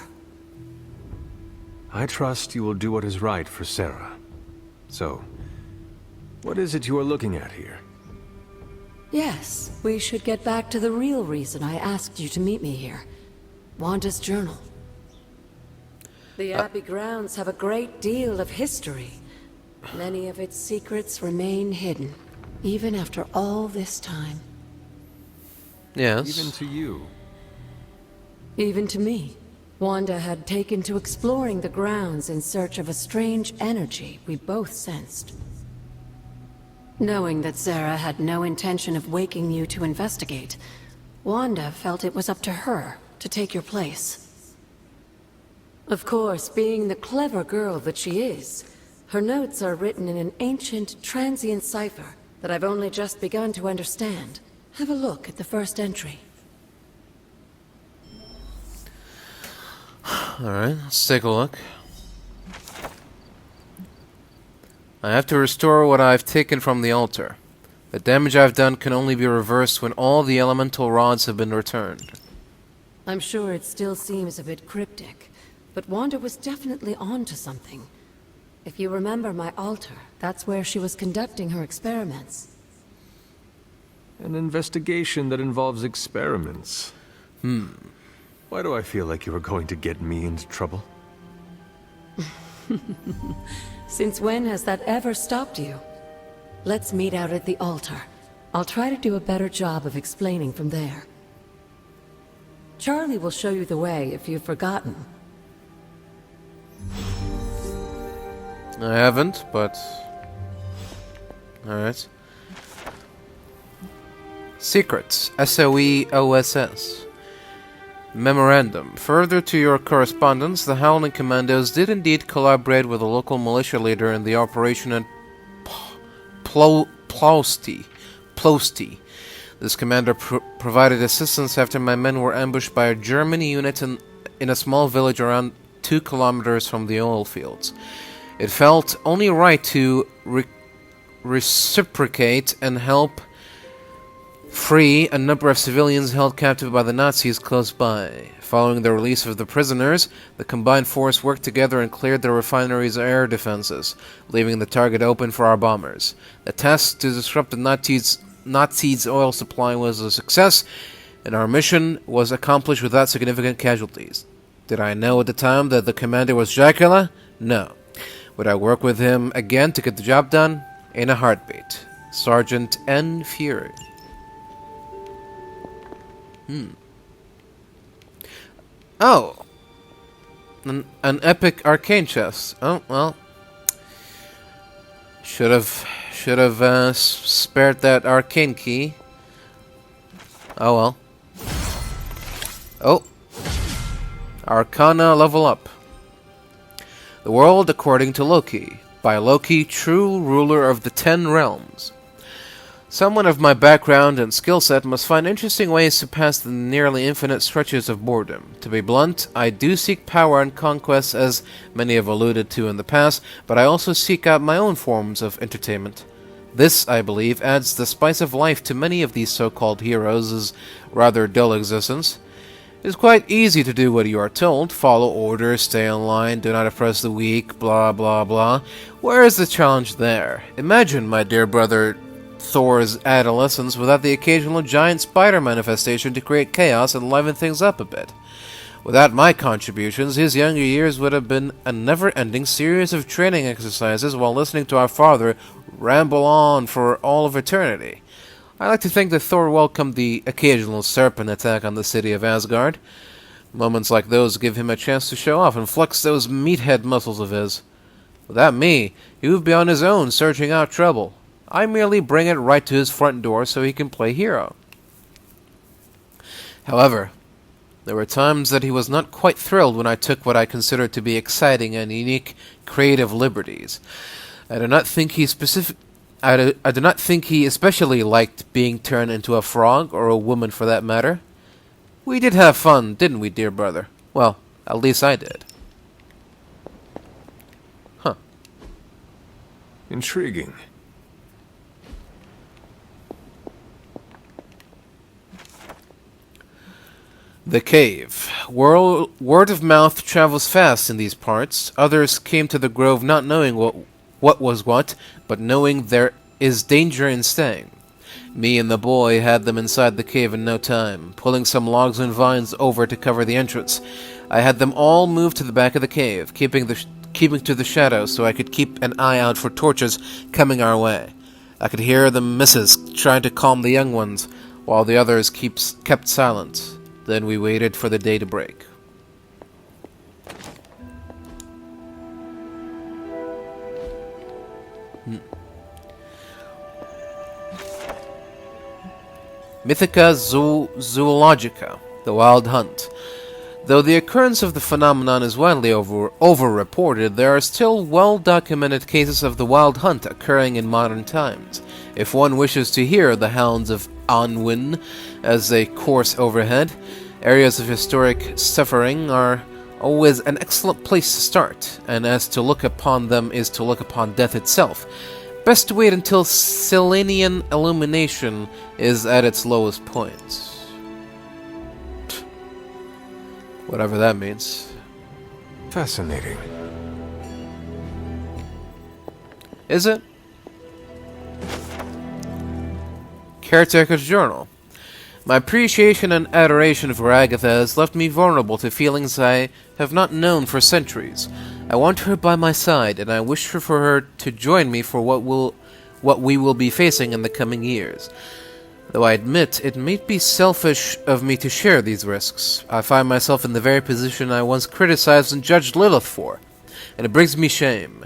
I trust you will do what is right for Sarah. So, what is it you are looking at here? Yes, we should get back to the real reason I asked you to meet me here. Wanda's journal. The Abbey grounds have a great deal of history. Many of its secrets remain hidden, even after all this time. Yes. Even to you. Even to me. Wanda had taken to exploring the grounds in search of a strange energy we both sensed. Knowing that Sarah had no intention of waking you to investigate, Wanda felt it was up to her to take your place. Of course, being the clever girl that she is, her notes are written in an ancient, transient cipher that I've only just begun to understand. Have a look at the first entry. Alright, let's take a look. I have to restore what I've taken from the altar. The damage I've done can only be reversed when all the elemental rods have been returned. I'm sure it still seems a bit cryptic, but Wanda was definitely onto something. If you remember my altar, that's where she was conducting her experiments. An investigation that involves experiments. Why do I feel like you are going to get me into trouble? Since when has that ever stopped you? Let's meet out at the altar. I'll try to do a better job of explaining from there. Charlie will show you the way if you've forgotten. I haven't, but... Alright. Secrets. SOE-OSS. Memorandum. Further to your correspondence, the Howling Commandos did indeed collaborate with a local militia leader in the operation at Plosty. This commander provided assistance after my men were ambushed by a German unit in a small village around 2 kilometers from the oil fields. It felt only right to reciprocate and help free a number of civilians held captive by the Nazis close by. Following the release of the prisoners, the combined force worked together and cleared the refinery's air defenses, leaving the target open for our bombers. The task to disrupt the Nazis' oil supply was a success, and our mission was accomplished without significant casualties. Did I know at the time that the commander was Dracula? No. Would I work with him again to get the job done? In a heartbeat. Sergeant N. Fury. Oh! An epic arcane chest. Oh, well. Should have spared that arcane key. Oh well. Oh. Arcana level up. The world according to Loki. By Loki, true ruler of the 10 realms. Someone of my background and skill set must find interesting ways to pass the nearly infinite stretches of boredom. To be blunt, I do seek power and conquest, as many have alluded to in the past, but I also seek out my own forms of entertainment. This, I believe, adds the spice of life to many of these so-called heroes' rather dull existence. It is quite easy to do what you are told, follow orders, stay in line, do not oppress the weak, blah blah blah. Where is the challenge there? Imagine, my dear brother, Thor's adolescence without the occasional giant spider manifestation to create chaos and liven things up a bit. Without my contributions, his younger years would have been a never-ending series of training exercises while listening to our father ramble on for all of eternity. I like to think that Thor welcomed the occasional serpent attack on the city of Asgard. Moments like those give him a chance to show off and flex those meathead muscles of his. Without me, he would be on his own searching out trouble. I merely bring it right to his front door so he can play hero. However, there were times that he was not quite thrilled when I took what I considered to be exciting and unique creative liberties. I do not think he especially liked being turned into a frog, or a woman for that matter. We did have fun, didn't we, dear brother? Well, at least I did. Huh. Intriguing. The cave. Word of mouth travels fast in these parts. Others came to the grove not knowing what was what, but knowing there is danger in staying. Me and the boy had them inside the cave in no time, pulling some logs and vines over to cover the entrance. I had them all move to the back of the cave, keeping to the shadows so I could keep an eye out for torches coming our way. I could hear the missus trying to calm the young ones, while the others kept silent. Then we waited for the day to break. Mythica Zoologica, the Wild Hunt. Though the occurrence of the phenomenon is widely over-reported, there are still well-documented cases of the Wild Hunt occurring in modern times. If one wishes to hear the hounds of Anwin as they course overhead, areas of historic suffering are always an excellent place to start, and as to look upon them is to look upon death itself. Best to wait until Selenian illumination is at its lowest point. Whatever that means. Fascinating. Is it? Caretaker's Journal. My appreciation and adoration for Agatha has left me vulnerable to feelings I have not known for centuries. I want her by my side, and I wish for her to join me for what we will be facing in the coming years. Though I admit it may be selfish of me to share these risks. I find myself in the very position I once criticized and judged Lilith for, and it brings me shame.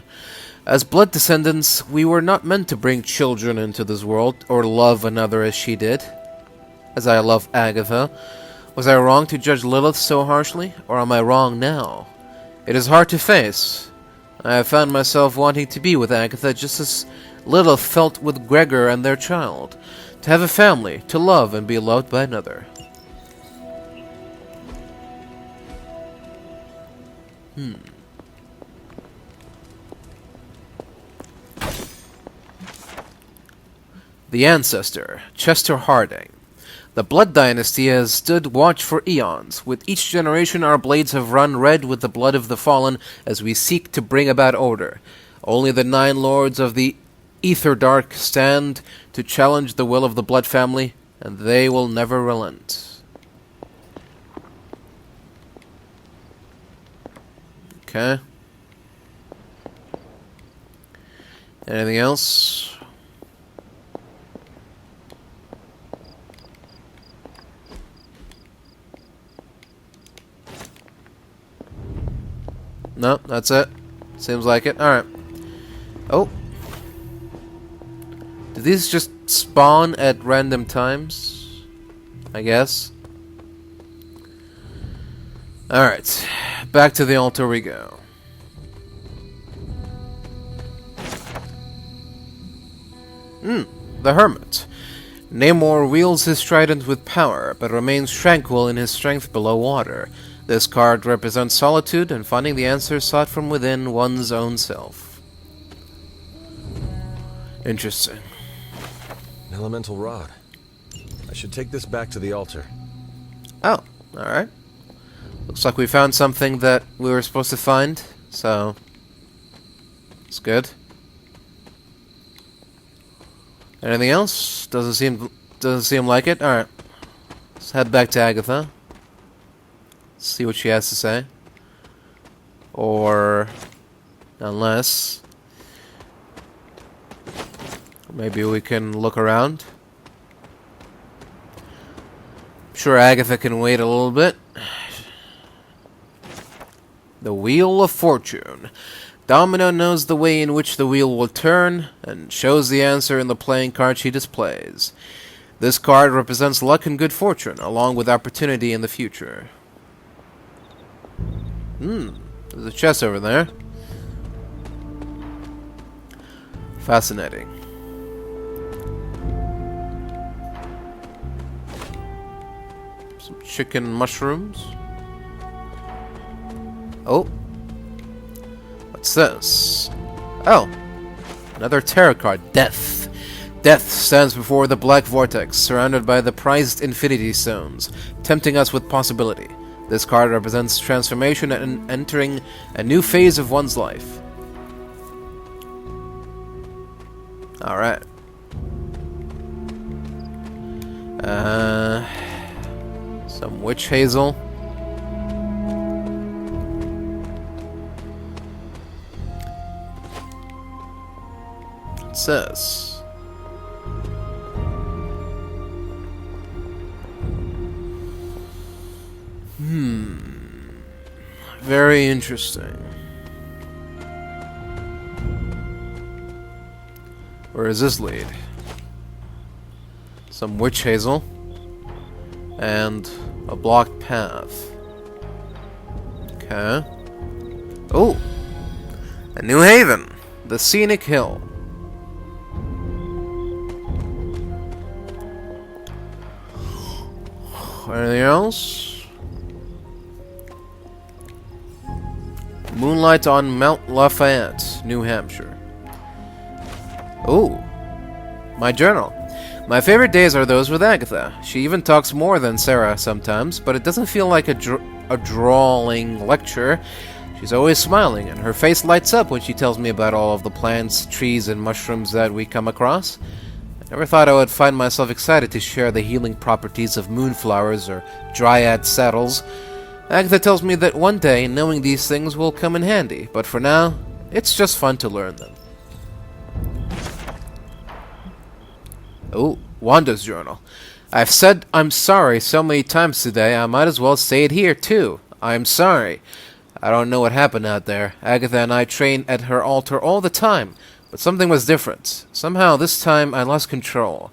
As blood descendants, we were not meant to bring children into this world, or love another as she did. As I love Agatha, was I wrong to judge Lilith so harshly, or am I wrong now? It is hard to face. I have found myself wanting to be with Agatha just as Lilith felt with Gregor and their child. To have a family, to love and be loved by another. The Ancestor, Chester Harding. The Blood Dynasty has stood watch for eons. With each generation our blades have run red with the blood of the fallen as we seek to bring about order. Only the 9 lords of the Ether Dark stand to challenge the will of the Blood family, and they will never relent. Okay. Anything else? No, that's it. Seems like it. Alright. Oh. Do these just spawn at random times? I guess. Alright. Back to the altar we go. The Hermit. Namor wields his trident with power, but remains tranquil in his strength below water. This card represents solitude and finding the answer sought from within one's own self. Interesting. An elemental rod. I should take this back to the altar. Oh, alright. Looks like we found something that we were supposed to find, so it's good. Anything else? Doesn't seem like it. Alright. Let's head back to Agatha. See what she has to say. Or unless maybe we can look around. I'm sure Agatha can wait a little bit. The Wheel of Fortune. Domino knows the way in which the wheel will turn, and shows the answer in the playing card she displays. This card represents luck and good fortune, along with opportunity in the future. There's a chest over there. Fascinating. Some chicken mushrooms. Oh. What's this? Oh. Another tarot card. Death. Death stands before the black vortex, surrounded by the prized infinity stones, tempting us with possibility. This card represents transformation and entering a new phase of one's life. Alright. Some witch hazel. What's this? Very interesting. Where does this lead? Some witch hazel. And a blocked path. Okay. Oh! A new haven! The Scenic Hill. Anything else? Moonlight on Mount Lafayette, New Hampshire. Oh, my journal. My favorite days are those with Agatha. She even talks more than Sarah sometimes, but it doesn't feel like a drawling lecture. She's always smiling, and her face lights up when she tells me about all of the plants, trees, and mushrooms that we come across. I never thought I would find myself excited to share the healing properties of moonflowers or dryad saddles. Agatha tells me that one day knowing these things will come in handy, but for now, it's just fun to learn them. Oh, Wanda's journal. I've said I'm sorry so many times today, I might as well say it here, too. I'm sorry. I don't know what happened out there. Agatha and I train at her altar all the time, but something was different. Somehow, this time, I lost control.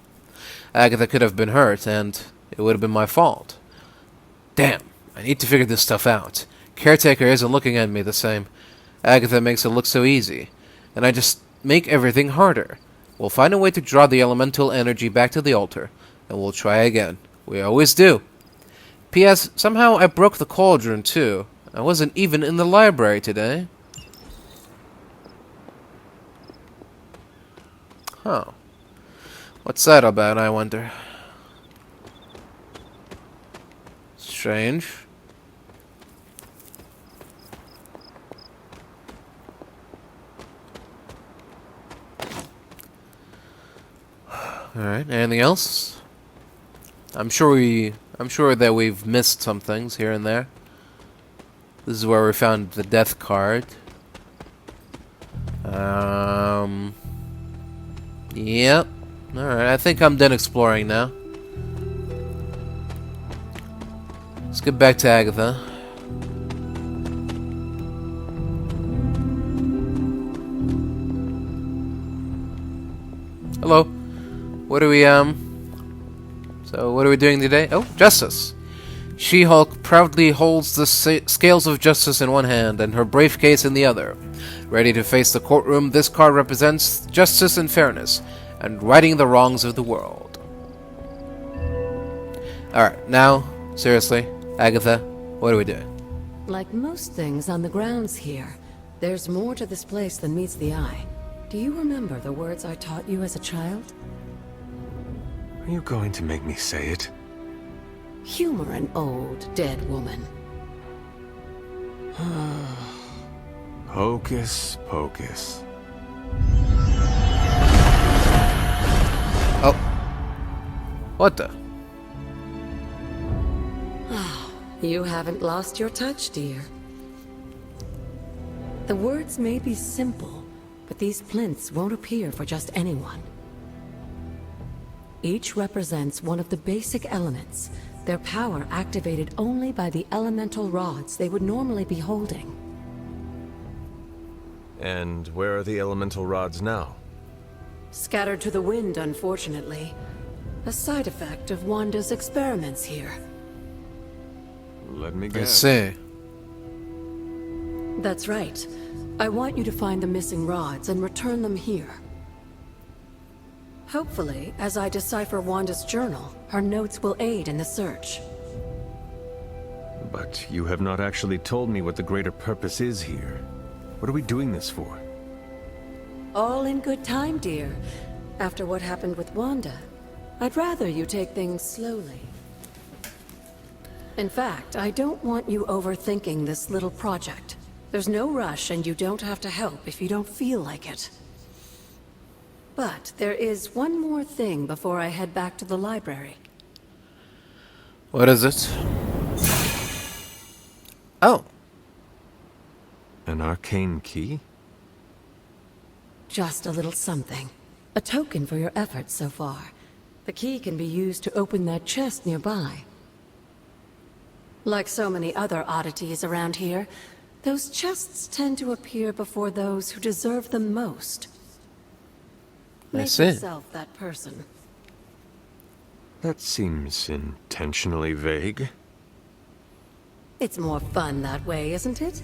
Agatha could have been hurt, and it would have been my fault. Damn. I need to figure this stuff out. Caretaker isn't looking at me the same. Agatha makes it look so easy, and I just make everything harder. We'll find a way to draw the elemental energy back to the altar, and we'll try again. We always do. P.S. Somehow I broke the cauldron, too. I wasn't even in the library today. Huh. What's that about, I wonder? Strange. Alright, anything else? I'm sure that we've missed some things here and there. This is where we found the death card. Yep. Alright, I think I'm done exploring now. Let's get back to Agatha. Hello. What are we, So, what are we doing today? Oh, justice! She-Hulk proudly holds the scales of justice in one hand and her briefcase in the other. Ready to face the courtroom, this card represents justice and fairness, and righting the wrongs of the world. Alright, now, seriously, Agatha, what are we doing? Like most things on the grounds here, there's more to this place than meets the eye. Do you remember the words I taught you as a child? Are you going to make me say it? Humor an old, dead woman. Hocus pocus. Oh. What the? You haven't lost your touch, dear. The words may be simple, but these plinths won't appear for just anyone. Each represents one of the basic elements, their power activated only by the elemental rods they would normally be holding. And where are the elemental rods now? Scattered to the wind, unfortunately. A side effect of Wanda's experiments here. Let me I guess. see. That's right. I want you to find the missing rods and return them here. Hopefully, as I decipher Wanda's journal, her notes will aid in the search. But you have not actually told me what the greater purpose is here. What are we doing this for? All in good time, dear. After what happened with Wanda, I'd rather you take things slowly. In fact, I don't want you overthinking this little project. There's no rush, and you don't have to help if you don't feel like it. But there is one more thing before I head back to the library. What is it? Oh. An arcane key? Just a little something. A token for your efforts so far. The key can be used to open that chest nearby. Like so many other oddities around here, those chests tend to appear before those who deserve them most. I Make see. yourself that person. That seems intentionally vague. It's more fun that way, isn't it?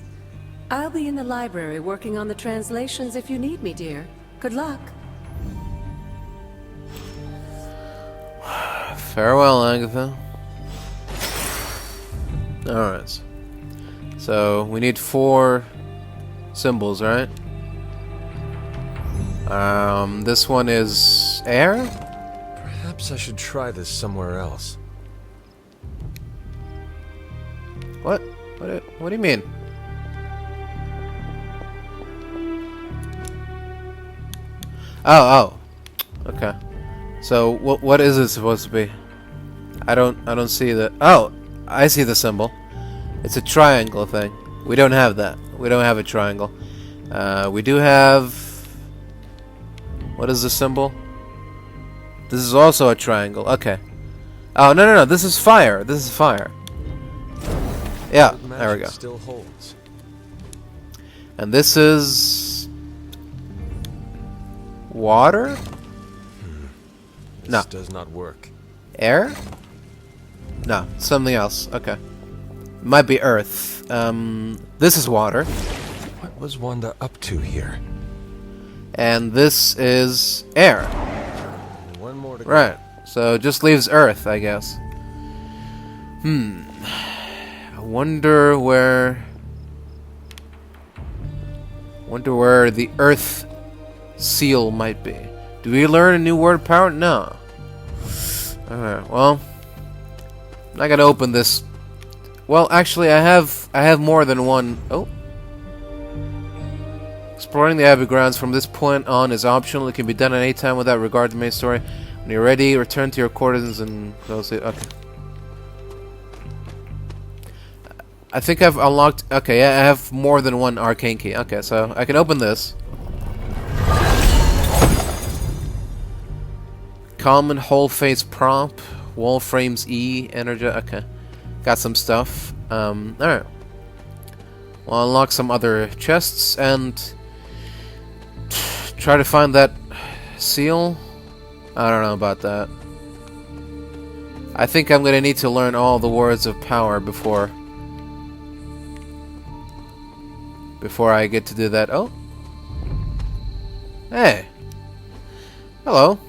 I'll be in the library working on the translations if you need me, dear. Good luck. Farewell, Agatha. Alright. So, we need 4 symbols, right? This one is air? Perhaps I should try this somewhere else. What? What do you mean? Oh. Okay. So, what is it supposed to be? I don't see the... Oh! I see the symbol. It's a triangle thing. We don't have that. We don't have a triangle. We do have... What is the symbol? This is also a triangle. Okay. Oh, no. This is fire. This is fire. Yeah, there we go. Still holds. And this is... water? This does not work. Air? No, something else. Okay. Might be earth. This is water. What was Wanda up to here? And this is air. One more to go. Right. So it just leaves Earth, I guess. I wonder where the Earth seal might be. Do we learn a new word power? No. Alright, well, I'm not gonna open this. Well, actually, I have more than one. Oh. Exploring the Abbey grounds from this point on is optional. It can be done at any time without regard to the main story. When you're ready, return to your quarters and those. Okay. I think I've unlocked. Okay, yeah, I have more than one arcane key. Okay, so I can open this. Common whole face prop, wall frames E, energy. Okay, got some stuff. Alright. We'll unlock some other chests and try to find that seal. I don't know about that. I think I'm gonna need to learn all the words of power before I get to do that. Oh. Hey. Hello.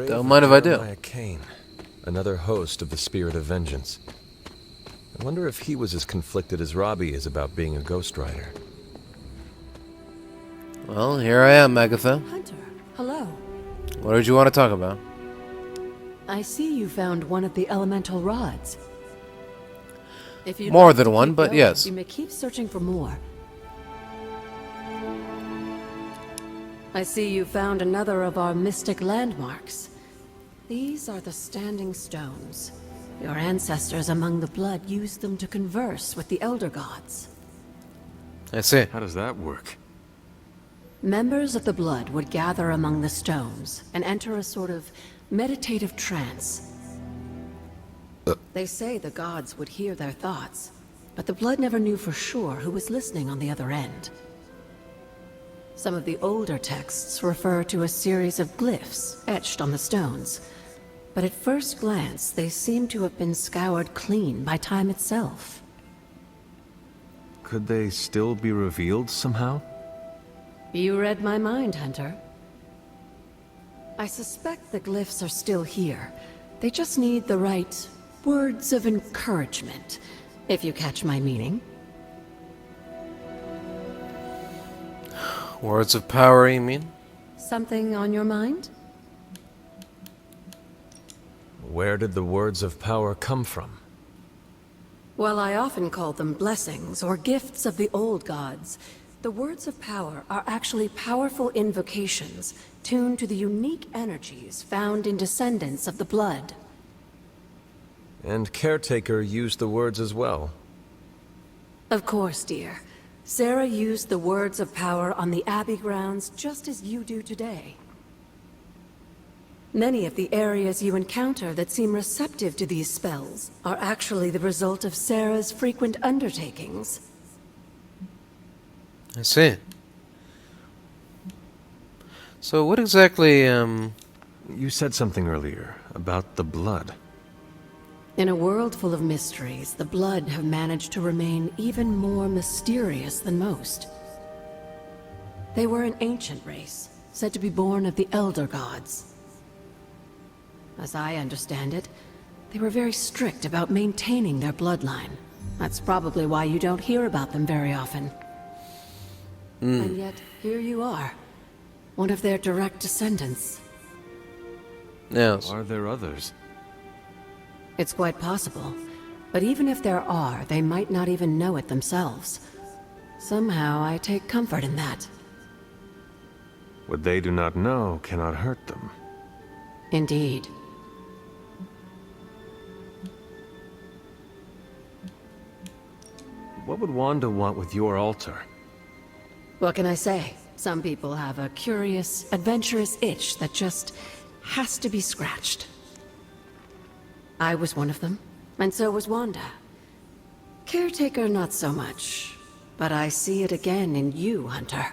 Don't mind if I do. Kane, another host of the Spirit of Vengeance. I wonder if he was as conflicted as Robbie is about being a Ghost Rider. Well, here I am, Agatha. Hunter, hello. What did you want to talk about? I see you found one of the elemental rods. If you'd More like than to one, keep but going, yes. You may keep searching for more. I see you found another of our mystic landmarks. These are the standing stones. Your ancestors among the blood used them to converse with the elder gods. I see. How does that work? Members of the blood would gather among the stones and enter a sort of meditative trance. They say the gods would hear their thoughts, but the blood never knew for sure who was listening on the other end. Some of the older texts refer to a series of glyphs etched on the stones, but at first glance they seem to have been scoured clean by time itself. Could they still be revealed somehow? You read my mind, Hunter. I suspect the glyphs are still here. They just need the right words of encouragement, if you catch my meaning. Words of power, you mean? Something on your mind? Where did the words of power come from? Well, I often call them blessings or gifts of the old gods. The words of power are actually powerful invocations tuned to the unique energies found in descendants of the blood. And Caretaker used the words as well. Of course, dear. Sarah used the words of power on the Abbey grounds just as you do today. Many of the areas you encounter that seem receptive to these spells are actually the result of Sarah's frequent undertakings. I see. So what exactly, You said something earlier about the blood. In a world full of mysteries, the blood have managed to remain even more mysterious than most. They were an ancient race, said to be born of the elder gods. As I understand it, they were very strict about maintaining their bloodline. That's probably why you don't hear about them very often. And yet, here you are, one of their direct descendants. Yes. Are there others? It's quite possible. But even if there are, they might not even know it themselves. Somehow, I take comfort in that. What they do not know cannot hurt them. Indeed. What would Wanda want with your altar? What can I say? Some people have a curious, adventurous itch that just has to be scratched. I was one of them, and so was Wanda. Caretaker, not so much. But I see it again in you, Hunter.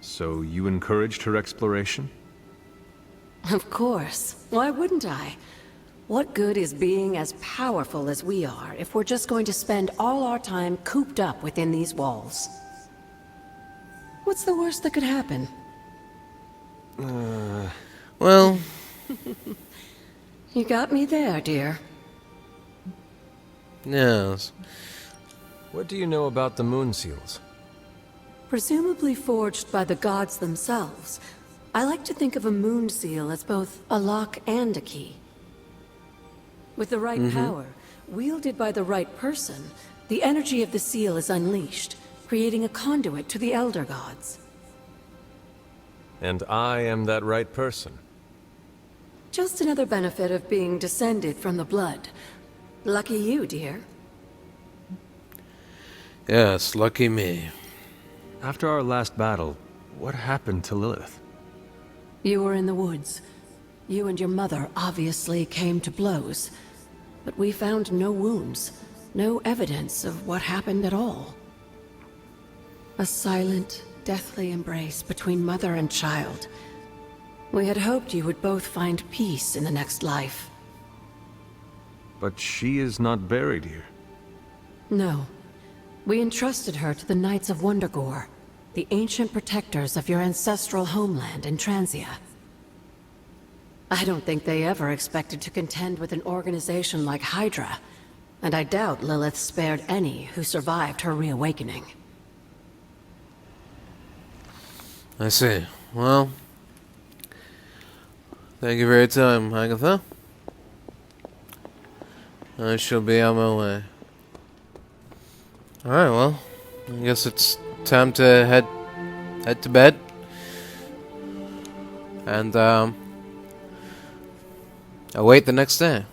So you encouraged her exploration? Of course. Why wouldn't I? What good is being as powerful as we are if we're just going to spend all our time cooped up within these walls? What's the worst that could happen? Well... You got me there, dear. Yes. What do you know about the moon seals? Presumably forged by the gods themselves, I like to think of a moon seal as both a lock and a key. With the right power, wielded by the right person, the energy of the seal is unleashed, creating a conduit to the Elder Gods. And I am that right person. Just another benefit of being descended from the blood. Lucky you, dear. Yes, lucky me. After our last battle, what happened to Lilith? You were in the woods. You and your mother obviously came to blows. But we found no wounds, no evidence of what happened at all. A silent, deathly embrace between mother and child. We had hoped you would both find peace in the next life. But she is not buried here. No. We entrusted her to the Knights of Wondergore, the ancient protectors of your ancestral homeland in Transia. I don't think they ever expected to contend with an organization like Hydra, and I doubt Lilith spared any who survived her reawakening. I see. Well... Thank you for your time, Agatha. I shall be on my way. Alright, well, I guess it's time to head to bed. And await the next day.